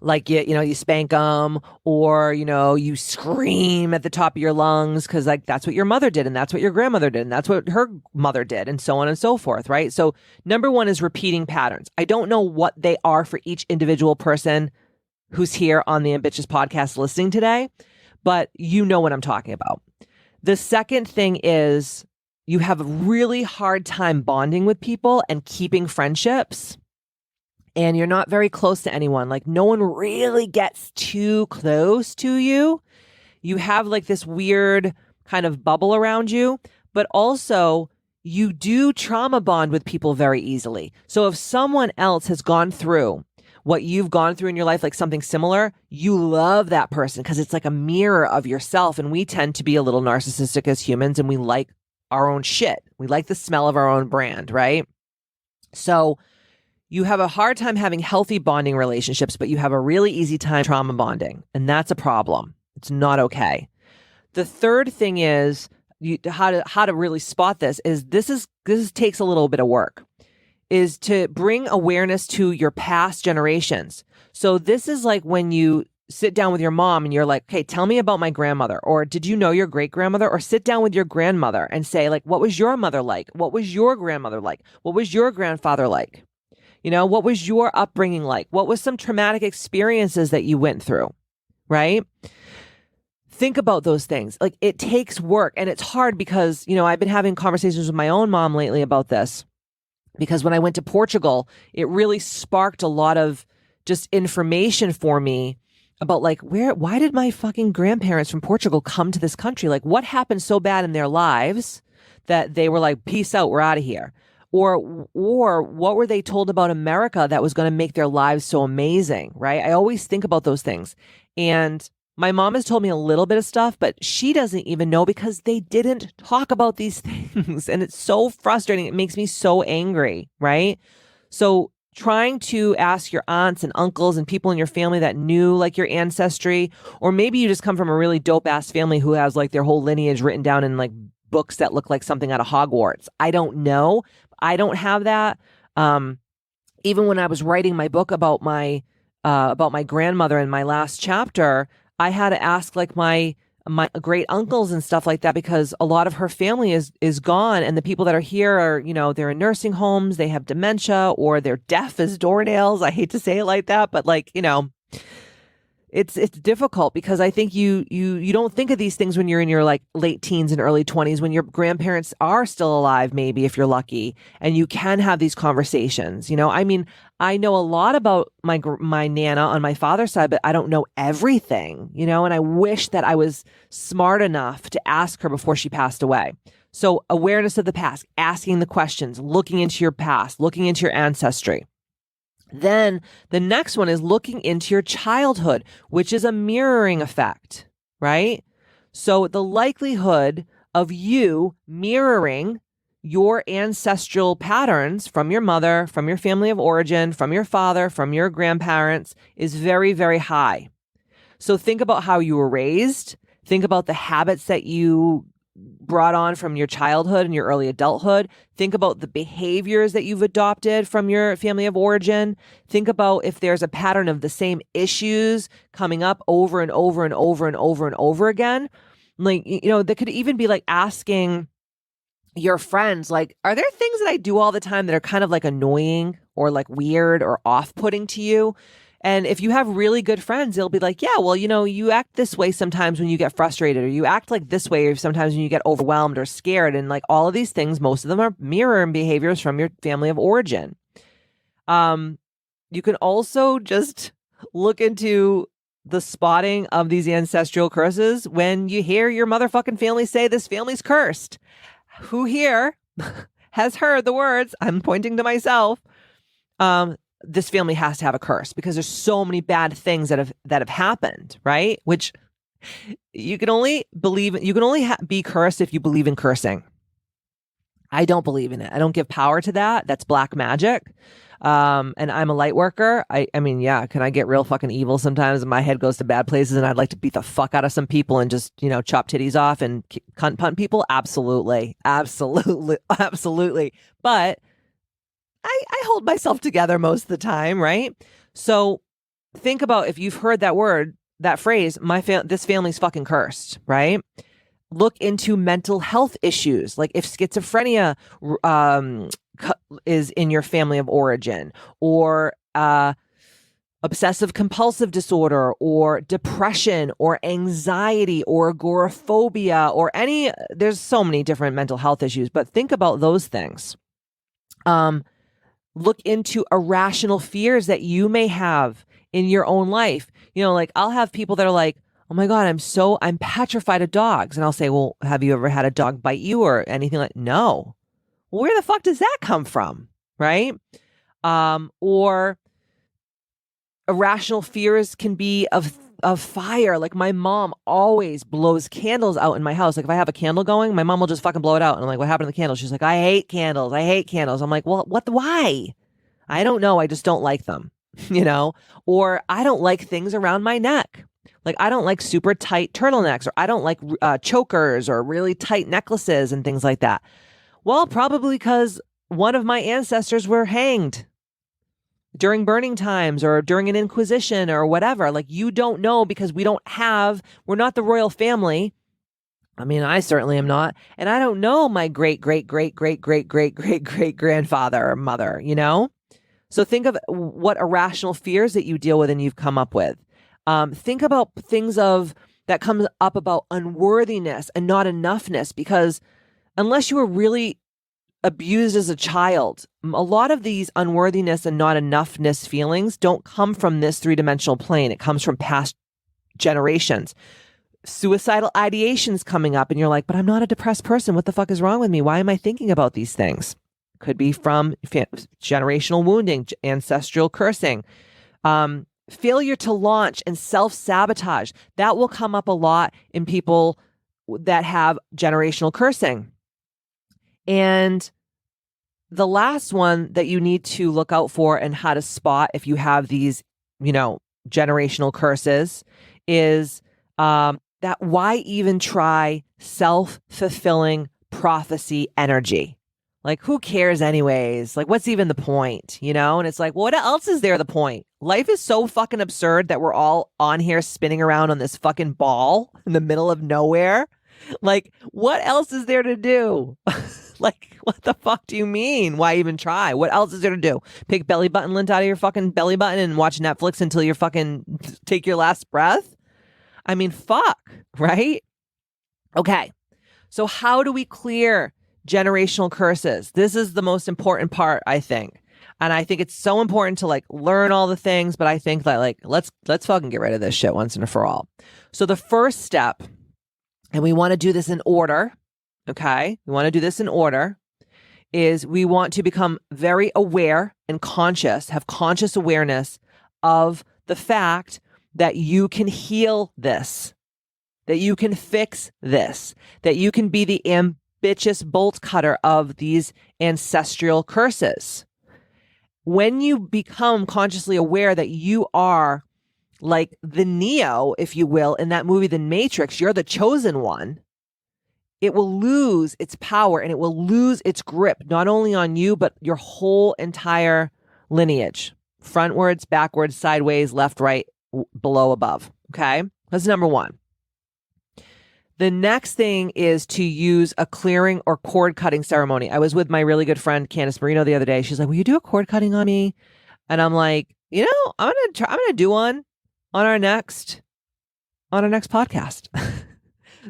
Like, you spank them or, you scream at the top of your lungs because like that's what your mother did and that's what your grandmother did and that's what her mother did and so on and so forth, right? So number one is repeating patterns. I don't know what they are for each individual person who's here on the Ambitchious Podcast listening today, but you know what I'm talking about. The second thing is you have a really hard time bonding with people and keeping friendships. And you're not very close to anyone. Like no one really gets too close to you. You have like this weird kind of bubble around you, but also you do trauma bond with people very easily. So if someone else has gone through what you've gone through in your life, like something similar, you love that person because it's like a mirror of yourself. And we tend to be a little narcissistic as humans, and we like our own shit. We like the smell of our own brand, right? So you have a hard time having healthy bonding relationships, but you have a really easy time trauma bonding. And that's a problem. It's not okay. The third thing is how to really spot this is this takes a little bit of work, is to bring awareness to your past generations. So this is like when you sit down with your mom and you're like, okay, tell me about my grandmother, or did you know your great grandmother? Or sit down with your grandmother and say like, what was your mother like? What was your grandmother like? What was your grandfather like? You know, what was your upbringing like? What was some traumatic experiences that you went through, right? Think about those things. Like it takes work, and it's hard because, you know, I've been having conversations with my own mom lately about this, because when I went to Portugal, it really sparked a lot of just information for me about like, why did my fucking grandparents from Portugal come to this country? Like what happened so bad in their lives that they were like, peace out, we're out of here. Or what were they told about America that was going to make their lives so amazing, right? I always think about those things. And my mom has told me a little bit of stuff, but she doesn't even know because they didn't talk about these things. And it's so frustrating. It makes me so angry, right? So trying to ask your aunts and uncles and people in your family that knew like your ancestry, or maybe you just come from a really dope ass family who has like their whole lineage written down in like books that look like something out of Hogwarts. I don't know. I don't have that. Even when I was writing my book about my grandmother in my last chapter, I had to ask like my great uncles and stuff like that, because a lot of her family is gone, and the people that are here are, you know, they're in nursing homes, they have dementia, or they're deaf as doornails. I hate to say it like that, but like, you know, it's difficult because I think you don't think of these things when you're in your like late teens and early 20s, when your grandparents are still alive, maybe if you're lucky, and you can have these conversations. You know, I mean, I know a lot about my Nana on my father's side, but I don't know everything, you know, and I wish that I was smart enough to ask her before she passed away. So awareness of the past, asking the questions, looking into your past, looking into your ancestry. Then the next one is looking into your childhood, which is a mirroring effect, right? So the likelihood of you mirroring your ancestral patterns from your mother, from your family of origin, from your father, from your grandparents is very, very high. So think about how you were raised. Think about the habits that you brought on from your childhood and your early adulthood. Think about the behaviors that you've adopted from your family of origin. Think about if there's a pattern of the same issues coming up over and over and over and over and over again. Like, you know, that could even be like asking your friends, like, are there things that I do all the time that are kind of like annoying or like weird or off-putting to you? And if you have really good friends, they'll be like, yeah, well, you know, you act this way sometimes when you get frustrated, or you act like this way sometimes when you get overwhelmed or scared. And like all of these things, most of them are mirroring behaviors from your family of origin. You can also just look into the spotting of these ancestral curses when you hear your motherfucking family say this family's cursed. Who here has heard the words, I'm pointing to myself, this family has to have a curse, because there's so many bad things that have happened, right? Which you can only believe, you can only be cursed if you believe in cursing. I don't believe in it. I don't give power to that. That's black magic. And I'm a light worker. I mean, yeah, can I get real fucking evil sometimes? And my head goes to bad places and I'd like to beat the fuck out of some people and just, you know, chop titties off and cunt punt people. Absolutely. Absolutely. Absolutely. But I hold myself together most of the time, right? So think about, if you've heard that word, that phrase, this family's fucking cursed, right? Look into mental health issues, like if schizophrenia is in your family of origin, or obsessive compulsive disorder or depression or anxiety or agoraphobia or there's so many different mental health issues, but think about those things. Look into irrational fears that you may have in your own life. Like I'll have people that are like, oh my God, I'm petrified of dogs. And I'll say, well, have you ever had a dog bite you or anything like, no. Well, where the fuck does that come from? Right? Or irrational fears can be of fire. Like my mom always blows candles out in my house. Like if I have a candle going, my mom will just fucking blow it out. And I'm like, what happened to the candle? She's like, I hate candles. I'm like, well, why? I don't know. I just don't like them, or I don't like things around my neck. Like I don't like super tight turtlenecks, or I don't like chokers or really tight necklaces and things like that. Well, probably because one of my ancestors were hanged during burning times or during an inquisition or whatever. Like you don't know, because we're not the royal family. I mean, I certainly am not. And I don't know my great, great, great, great, great, great, great, great grandfather or mother, So think of what irrational fears that you deal with and you've come up with. Think about things that comes up about unworthiness and not enoughness, because unless you were really abused as a child, a lot of these unworthiness and not enoughness feelings don't come from this three-dimensional plane. It comes from past generations. Suicidal ideations coming up and you're like, but I'm not a depressed person. What the fuck is wrong with me? Why am I thinking about these things? Could be from generational wounding, ancestral cursing, failure to launch and self-sabotage. That will come up a lot in people that have generational cursing. And the last one that you need to look out for and how to spot if you have these, generational curses is that why even try self-fulfilling prophecy energy? Like, who cares anyways? Like, what's even the point, And it's like, what else is there the point? Life is so fucking absurd that we're all on here spinning around on this fucking ball in the middle of nowhere. Like, what else is there to do? Like, what the fuck do you mean? Why even try? What else is there to do? Pick belly button lint out of your fucking belly button and watch Netflix until you fucking take your last breath? I mean, fuck, right? Okay. So how do we clear generational curses? This is the most important part, I think. And I think it's so important to like learn all the things, but I think that like, let's fucking get rid of this shit once and for all. So the first step, and we want to do this in order. Okay. We want to do this in order, is we want to become very aware and conscious, have conscious awareness of the fact that you can heal this, that you can fix this, that you can be the ambitious bolt cutter of these ancestral curses. When you become consciously aware that you are like the Neo, if you will, in that movie, The Matrix, you're the chosen one, it will lose its power and it will lose its grip, not only on you, but your whole entire lineage, frontwards, backwards, sideways, left, right, below, above. Okay. That's number one. The next thing is to use a clearing or cord cutting ceremony. I was with my really good friend, Candice Marino, the other day. She's like, will you do a cord cutting on me? And I'm like, I'm going to do one on our next podcast.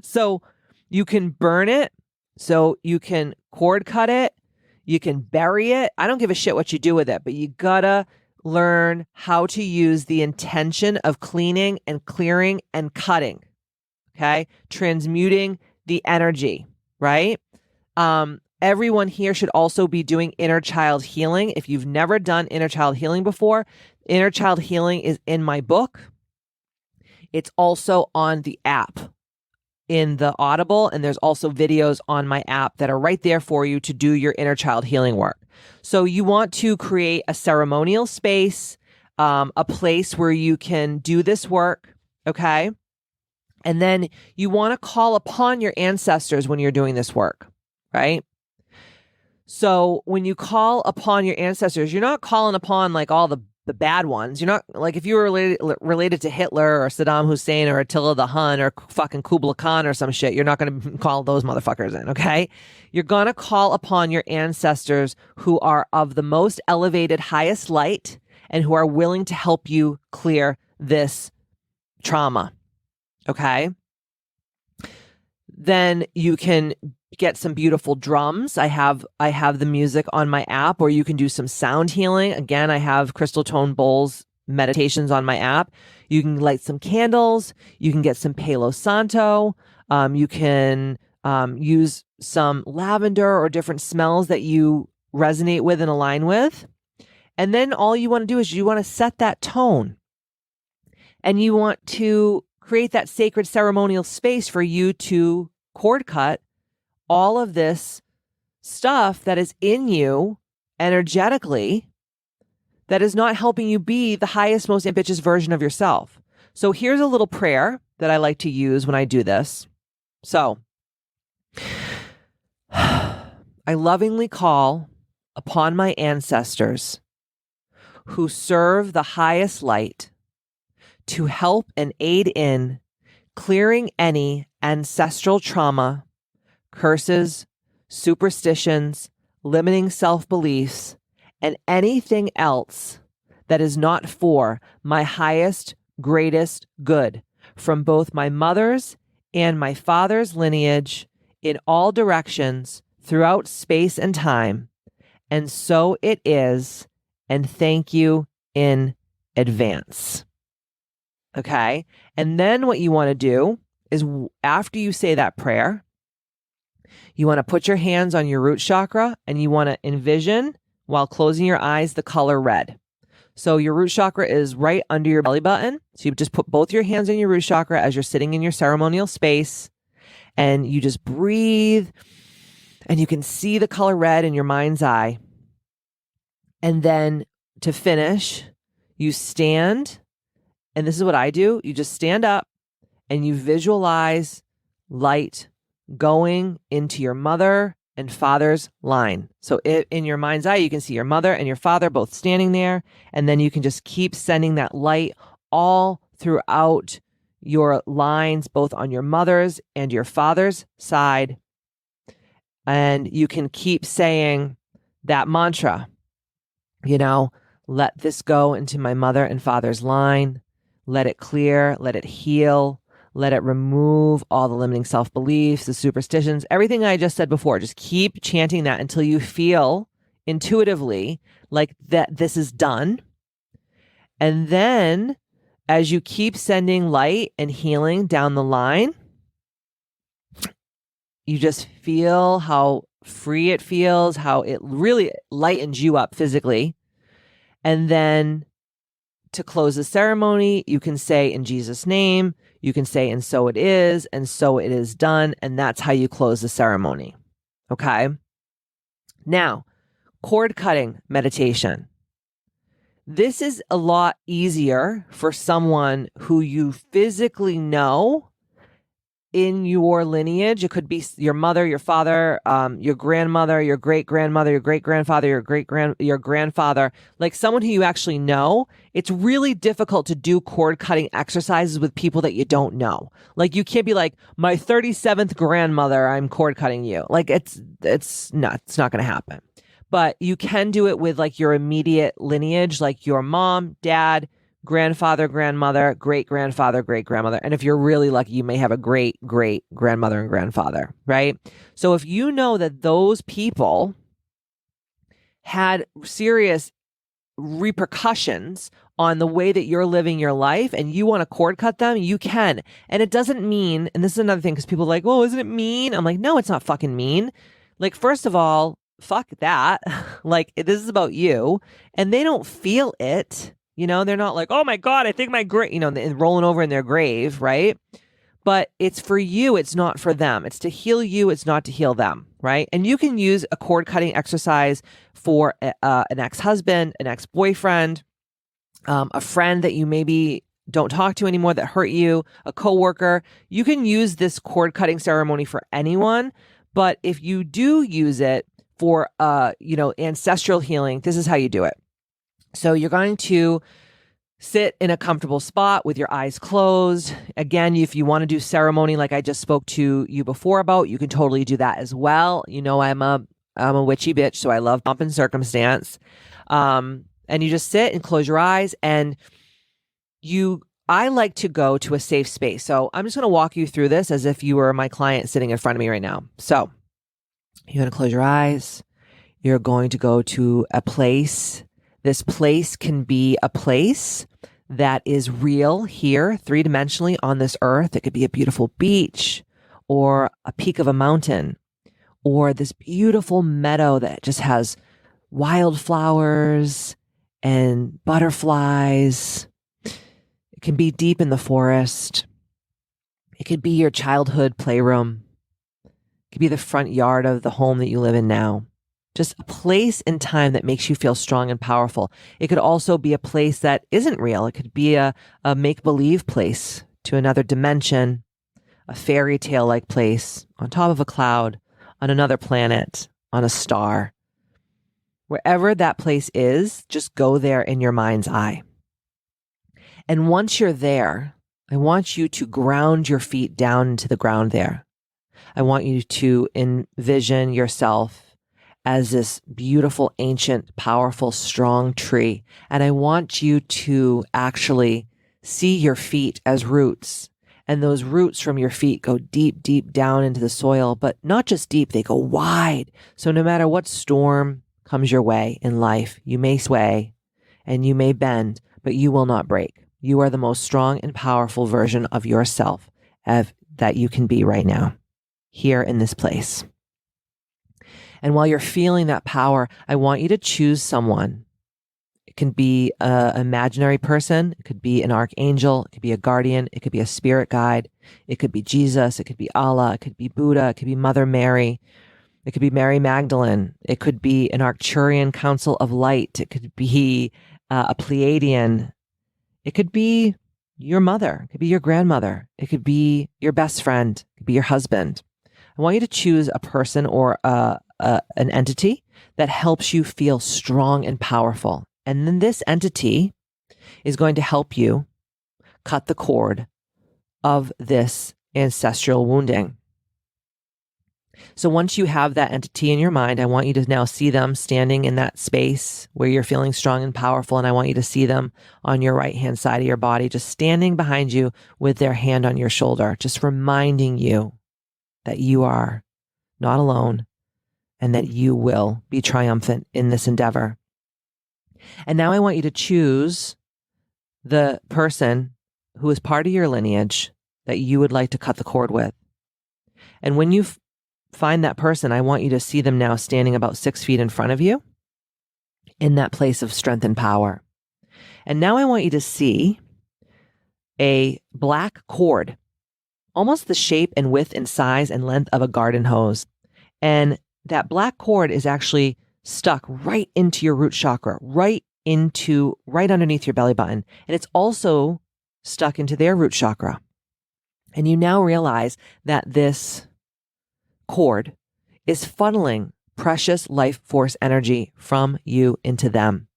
So you can burn it. So you can cord cut it. You can bury it. I don't give a shit what you do with it, but you gotta learn how to use the intention of cleaning and clearing and cutting. Okay. Transmuting the energy, right? Everyone here should also be doing inner child healing. If you've never done inner child healing before, inner child healing is in my book. It's also on the app in the Audible, and there's also videos on my app that are right there for you to do your inner child healing work. So you want to create a ceremonial space, a place where you can do this work, okay? And then you want to call upon your ancestors when you're doing this work, right? So when you call upon your ancestors, you're not calling upon like all the bad ones. You're not like if you were related to Hitler or Saddam Hussein or Attila the Hun or fucking Kublai Khan or some shit. You're not going to call those motherfuckers in, okay? You're going to call upon your ancestors who are of the most elevated, highest light and who are willing to help you clear this trauma. Okay. Then you can get some beautiful drums. I have the music on my app, or you can do some sound healing. Again, I have crystal tone bowls meditations on my app. You can light some candles. You can get some Palo Santo. You can use some lavender or different smells that you resonate with and align with. And then all you want to do is you want to set that tone. And you want to create that sacred ceremonial space for you to cord cut all of this stuff that is in you energetically that is not helping you be the highest, most ambitious version of yourself. So here's a little prayer that I like to use when I do this. So I lovingly call upon my ancestors who serve the highest light to help and aid in clearing any ancestral trauma, curses, superstitions, limiting self-beliefs, and anything else that is not for my highest, greatest good from both my mother's and my father's lineage in all directions throughout space and time. And so it is, and thank you in advance. Okay. And then what you want to do is after you say that prayer, you want to put your hands on your root chakra and you want to envision while closing your eyes the color red. So your root chakra is right under your belly button. So you just put both your hands in your root chakra as you're sitting in your ceremonial space and you just breathe and you can see the color red in your mind's eye. And then to finish, you stand. And this is what I do. You just stand up and you visualize light going into your mother and father's line. So in your mind's eye, you can see your mother and your father both standing there. And then you can just keep sending that light all throughout your lines, both on your mother's and your father's side. And you can keep saying that mantra, let this go into my mother and father's line. Let it clear, let it heal, let it remove all the limiting self-beliefs, the superstitions, everything I just said before. Just keep chanting that until you feel intuitively like that this is done. And then as you keep sending light and healing down the line, you just feel how free it feels, how it really lightens you up physically. And then to close the ceremony, you can say in Jesus' name, you can say, and so it is done. And that's how you close the ceremony. Okay. Now, cord cutting meditation. This is a lot easier for someone who you physically know in your lineage. It could be your mother, your father, your grandmother, your great-grandmother, your great-grandfather, your grandfather, like someone who you actually know. It's really difficult to do cord cutting exercises with people that you don't know. Like you can't be like, my 37th grandmother, I'm cord cutting you. Like it's not going to happen. But you can do it with like your immediate lineage, like your mom, dad, grandfather, grandmother, great-grandfather, great-grandmother. And if you're really lucky, you may have a great-great-grandmother and grandfather, right? So if you know that those people had serious repercussions on the way that you're living your life and you want to cord cut them, you can. And it doesn't mean, and this is another thing, because people are like, well, isn't it mean? I'm like, no, it's not fucking mean. Like, first of all, fuck that. Like, this is about you. And they don't feel it. They're not like, oh my God, I think my rolling over in their grave, right? But it's for you. It's not for them. It's to heal you. It's not to heal them, right? And you can use a cord cutting exercise for an ex-husband, an ex-boyfriend, a friend that you maybe don't talk to anymore that hurt you, a coworker. You can use this cord cutting ceremony for anyone. But if you do use it for, ancestral healing, this is how you do it. So you're going to sit in a comfortable spot with your eyes closed. Again, if you want to do ceremony like I just spoke to you before about, you can totally do that as well. I'm a witchy bitch, so I love pomp and circumstance. And you just sit and close your eyes, and I like to go to a safe space. So I'm just going to walk you through this as if you were my client sitting in front of me right now. So you're going to close your eyes. You're going to go to a place. This place can be a place that is real here, three-dimensionally on this earth. It could be a beautiful beach or a peak of a mountain or this beautiful meadow that just has wildflowers and butterflies. It can be deep in the forest. It could be your childhood playroom. It could be the front yard of the home that you live in now. Just a place and time that makes you feel strong and powerful. It could also be a place that isn't real. It could be a make-believe place to another dimension, a fairy tale-like place on top of a cloud, on another planet, on a star. Wherever that place is, just go there in your mind's eye. And once you're there, I want you to ground your feet down into the ground there. I want you to envision yourself as this beautiful, ancient, powerful, strong tree. And I want you to actually see your feet as roots. And those roots from your feet go deep, deep down into the soil, but not just deep, they go wide. So no matter what storm comes your way in life, you may sway and you may bend, but you will not break. You are the most strong and powerful version of yourself that you can be right now, here in this place. And while you're feeling that power, I want you to choose someone. It can be an imaginary person. It could be an archangel. It could be a guardian. It could be a spirit guide. It could be Jesus. It could be Allah. It could be Buddha. It could be Mother Mary. It could be Mary Magdalene. It could be an Arcturian Council of Light. It could be a Pleiadian. It could be your mother. It could be your grandmother. It could be your best friend. It could be your husband. I want you to choose a person or an entity that helps you feel strong and powerful. And then this entity is going to help you cut the cord of this ancestral wounding. So once you have that entity in your mind, I want you to now see them standing in that space where you're feeling strong and powerful. And I want you to see them on your right-hand side of your body, just standing behind you with their hand on your shoulder, just reminding you that you are not alone and that you will be triumphant in this endeavor. And now I want you to choose the person who is part of your lineage that you would like to cut the cord with. And when you find that person, I want you to see them now standing about 6 feet in front of you in that place of strength and power. And now I want you to see a black cord, almost the shape and width and size and length of a garden hose. And that black cord is actually stuck right into your root chakra, right underneath your belly button. And it's also stuck into their root chakra. And you now realize that this cord is funneling precious life force energy from you into them.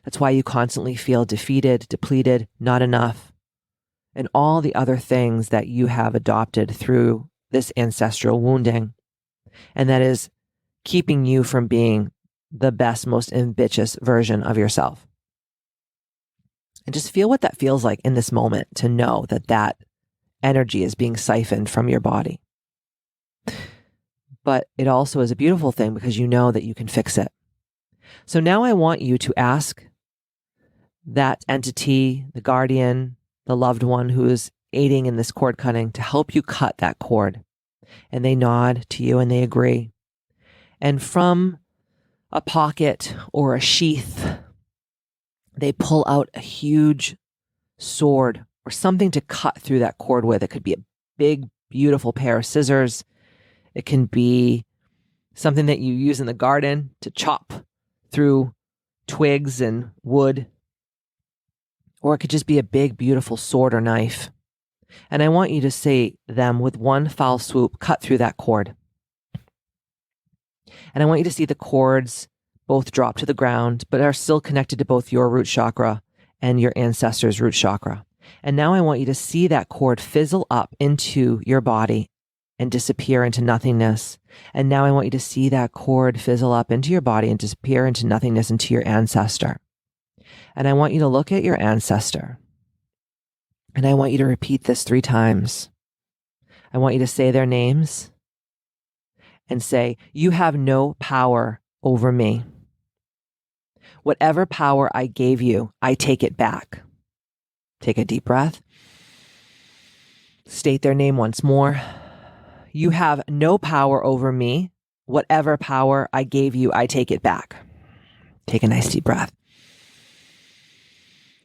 That's why you constantly feel defeated, depleted, not enough, and all the other things that you have adopted through this ancestral wounding. And that is keeping you from being the best, most ambitious version of yourself. And just feel what that feels like in this moment to know that that energy is being siphoned from your body. But it also is a beautiful thing because you know that you can fix it. So now I want you to ask that entity, the guardian, the loved one who is aiding in this cord cutting to help you cut that cord. And they nod to you and they agree. And from a pocket or a sheath, they pull out a huge sword or something to cut through that cord with. It could be a big, beautiful pair of scissors. It can be something that you use in the garden to chop through twigs and wood. Or it could just be a big, beautiful sword or knife. And I want you to say them with one foul swoop, cut through that cord. And I want you to see the cords both drop to the ground, but are still connected to both your root chakra and your ancestors' root chakra. And now I want you to see that cord fizzle up into your body and disappear into nothingness. And now I want you to see that cord fizzle up into your body and disappear into nothingness, into your ancestor. And I want you to look at your ancestor. And I want you to repeat this 3 times. I want you to say their names and say, "You have no power over me. Whatever power I gave you, I take it back." Take a deep breath. State their name once more. "You have no power over me. Whatever power I gave you, I take it back." Take a nice deep breath.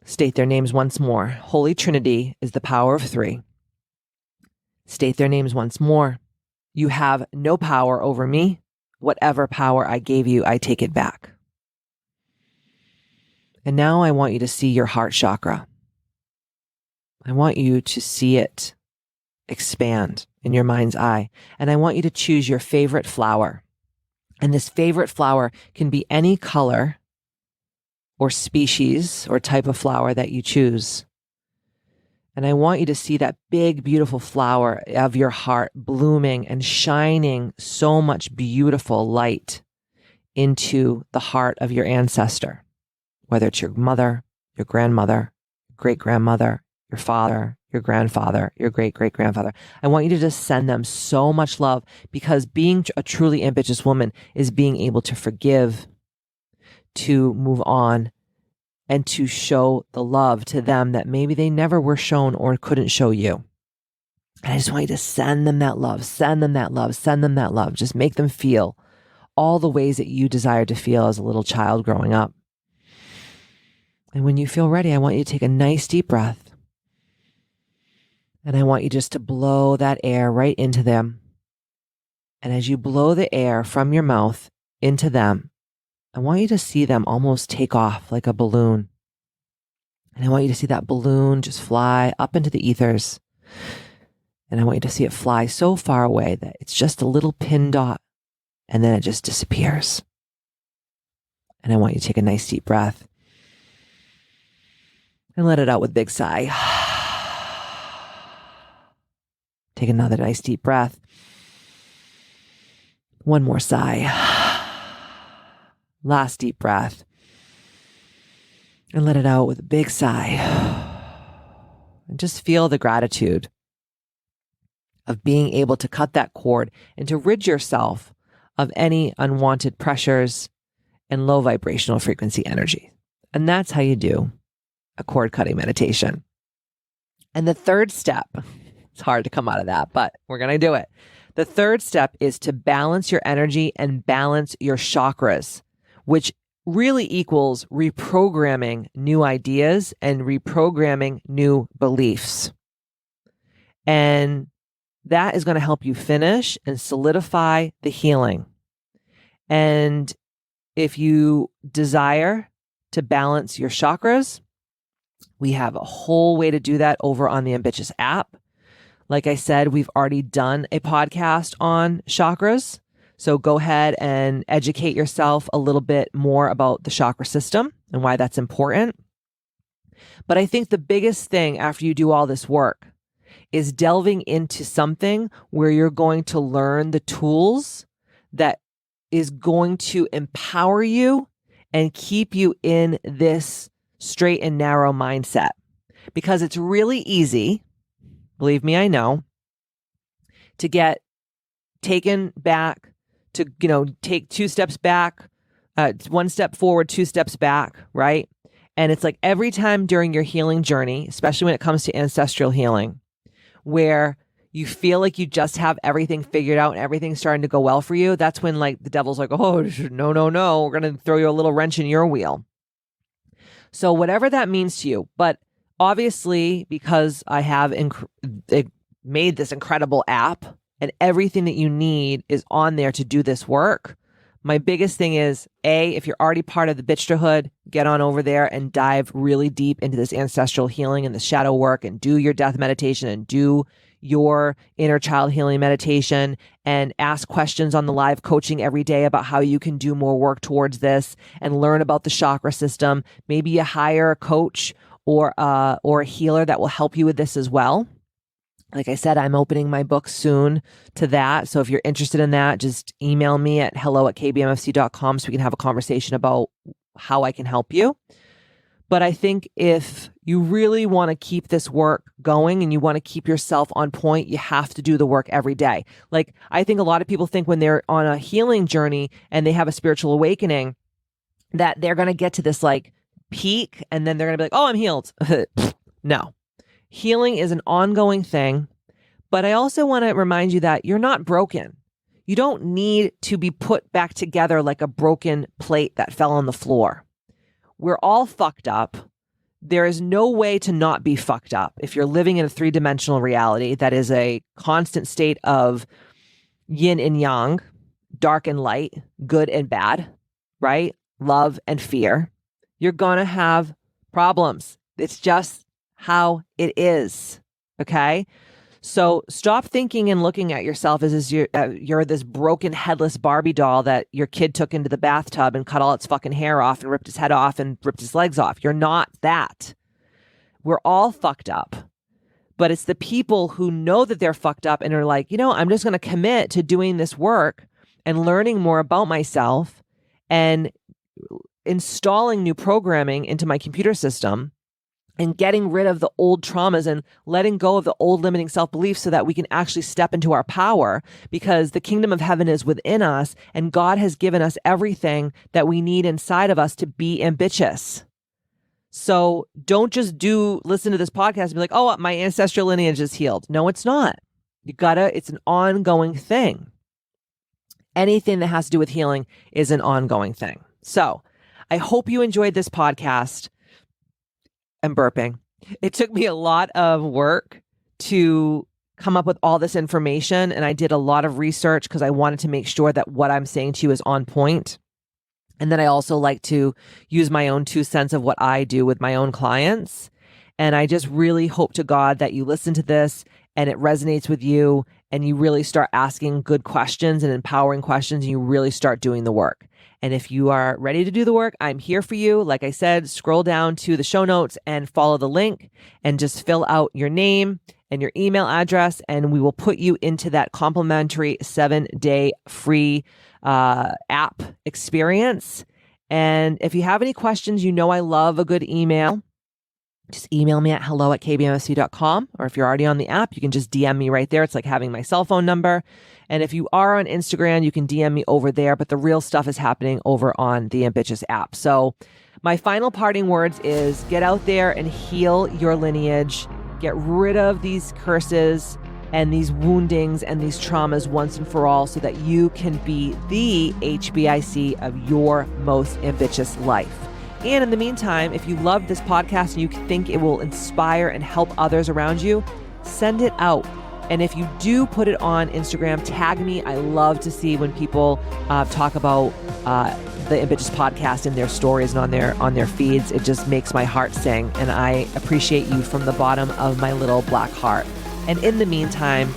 State their names once more. Holy Trinity is the power of 3. State their names once more. "You have no power over me. Whatever power I gave you, I take it back." And now I want you to see your heart chakra. I want you to see it expand in your mind's eye. And I want you to choose your favorite flower. And this favorite flower can be any color or species or type of flower that you choose. And I want you to see that big, beautiful flower of your heart blooming and shining so much beautiful light into the heart of your ancestor, whether it's your mother, your grandmother, great-grandmother, your father, your grandfather, your great-great-grandfather. I want you to just send them so much love, because being a truly ambitious woman is being able to forgive, to move on, and to show the love to them that maybe they never were shown or couldn't show you. And I just want you to send them that love, send them that love, send them that love. Just make them feel all the ways that you desired to feel as a little child growing up. And when you feel ready, I want you to take a nice deep breath. And I want you just to blow that air right into them. And as you blow the air from your mouth into them, I want you to see them almost take off like a balloon. And I want you to see that balloon just fly up into the ethers. And I want you to see it fly so far away that it's just a little pin dot, and then it just disappears. And I want you to take a nice deep breath and let it out with a big sigh. Take another nice deep breath. One more sigh. Last deep breath. And let it out with a big sigh. And just feel the gratitude of being able to cut that cord and to rid yourself of any unwanted pressures and low vibrational frequency energy. And that's how you do a cord cutting meditation. And the third step, it's hard to come out of that, but we're going to do it. The third step is to balance your energy and balance your chakras, which really equals reprogramming new ideas and reprogramming new beliefs. And that is going to help you finish and solidify the healing. And if you desire to balance your chakras, we have a whole way to do that over on the Ambitchious app. Like I said, we've already done a podcast on chakras. So go ahead and educate yourself a little bit more about the chakra system and why that's important. But I think the biggest thing after you do all this work is delving into something where you're going to learn the tools that is going to empower you and keep you in this straight and narrow mindset. Because it's really easy, believe me, I know, to get taken back, to, take 2 steps back, 1 step forward, 2 steps back, right? And it's like every time during your healing journey, especially when it comes to ancestral healing, where you feel like you just have everything figured out and everything's starting to go well for you, that's when like the devil's like, oh, no, we're going to throw you a little wrench in your wheel. So whatever that means to you, but obviously because I have made this incredible app and everything that you need is on there to do this work, my biggest thing is, if you're already part of the Bitchterhood, get on over there and dive really deep into this ancestral healing and the shadow work and do your death meditation and do your inner child healing meditation and ask questions on the live coaching every day about how you can do more work towards this and learn about the chakra system. Maybe you hire a coach or a healer that will help you with this as well. Like I said, I'm opening my book soon to that. So if you're interested in that, just email me at hello@kbmfc.com so we can have a conversation about how I can help you. But I think if you really want to keep this work going and you want to keep yourself on point, you have to do the work every day. Like, I think a lot of people think when they're on a healing journey and they have a spiritual awakening that they're going to get to this like peak and then they're going to be like, oh, I'm healed. No. Healing is an ongoing thing. But I also want to remind you that you're not broken. You don't need to be put back together like a broken plate that fell on the floor. We're all fucked up. There is no way to not be fucked up if you're living in a three-dimensional reality that is a constant state of yin and yang, dark and light, good and bad, right? Love and fear. You're going to have problems. It's just how it is, okay? So stop thinking and looking at yourself as you're this broken headless Barbie doll that your kid took into the bathtub and cut all its fucking hair off and ripped his head off and ripped his legs off. You're not that. We're all fucked up. But it's the people who know that they're fucked up and are like, I'm just going to commit to doing this work and learning more about myself and installing new programming into my computer system and getting rid of the old traumas and letting go of the old limiting self-beliefs so that we can actually step into our power, because the kingdom of heaven is within us and God has given us everything that we need inside of us to be ambitious. So don't just listen to this podcast and be like, oh, my ancestral lineage is healed. No, it's not. It's an ongoing thing. Anything that has to do with healing is an ongoing thing. So I hope you enjoyed this podcast. I'm burping. It took me a lot of work to come up with all this information, and I did a lot of research because I wanted to make sure that what I'm saying to you is on point. And then I also like to use my own 2 cents of what I do with my own clients. And I just really hope to God that you listen to this and it resonates with you and you really start asking good questions and empowering questions and you really start doing the work. And if you are ready to do the work, I'm here for you. Like I said, scroll down to the show notes and follow the link and just fill out your name and your email address, and we will put you into that complimentary 7-day free app experience. And if you have any questions, I love a good email. Just email me at hello@kbmsc.com. Or if you're already on the app, you can just DM me right there. It's like having my cell phone number. And if you are on Instagram, you can DM me over there. But the real stuff is happening over on the Ambitchious app. So my final parting words is get out there and heal your lineage. Get rid of these curses and these woundings and these traumas once and for all so that you can be the HBIC of your most ambitious life. And in the meantime, if you love this podcast and you think it will inspire and help others around you, send it out. And if you do put it on Instagram, tag me. I love to see when people talk about the Ambitchious Podcast in their stories and on their feeds. It just makes my heart sing. And I appreciate you from the bottom of my little black heart. And in the meantime,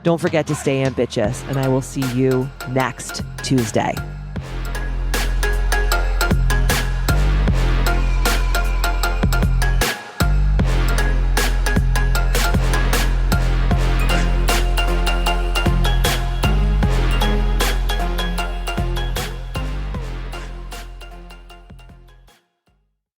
don't forget to stay ambitious. And I will see you next Tuesday.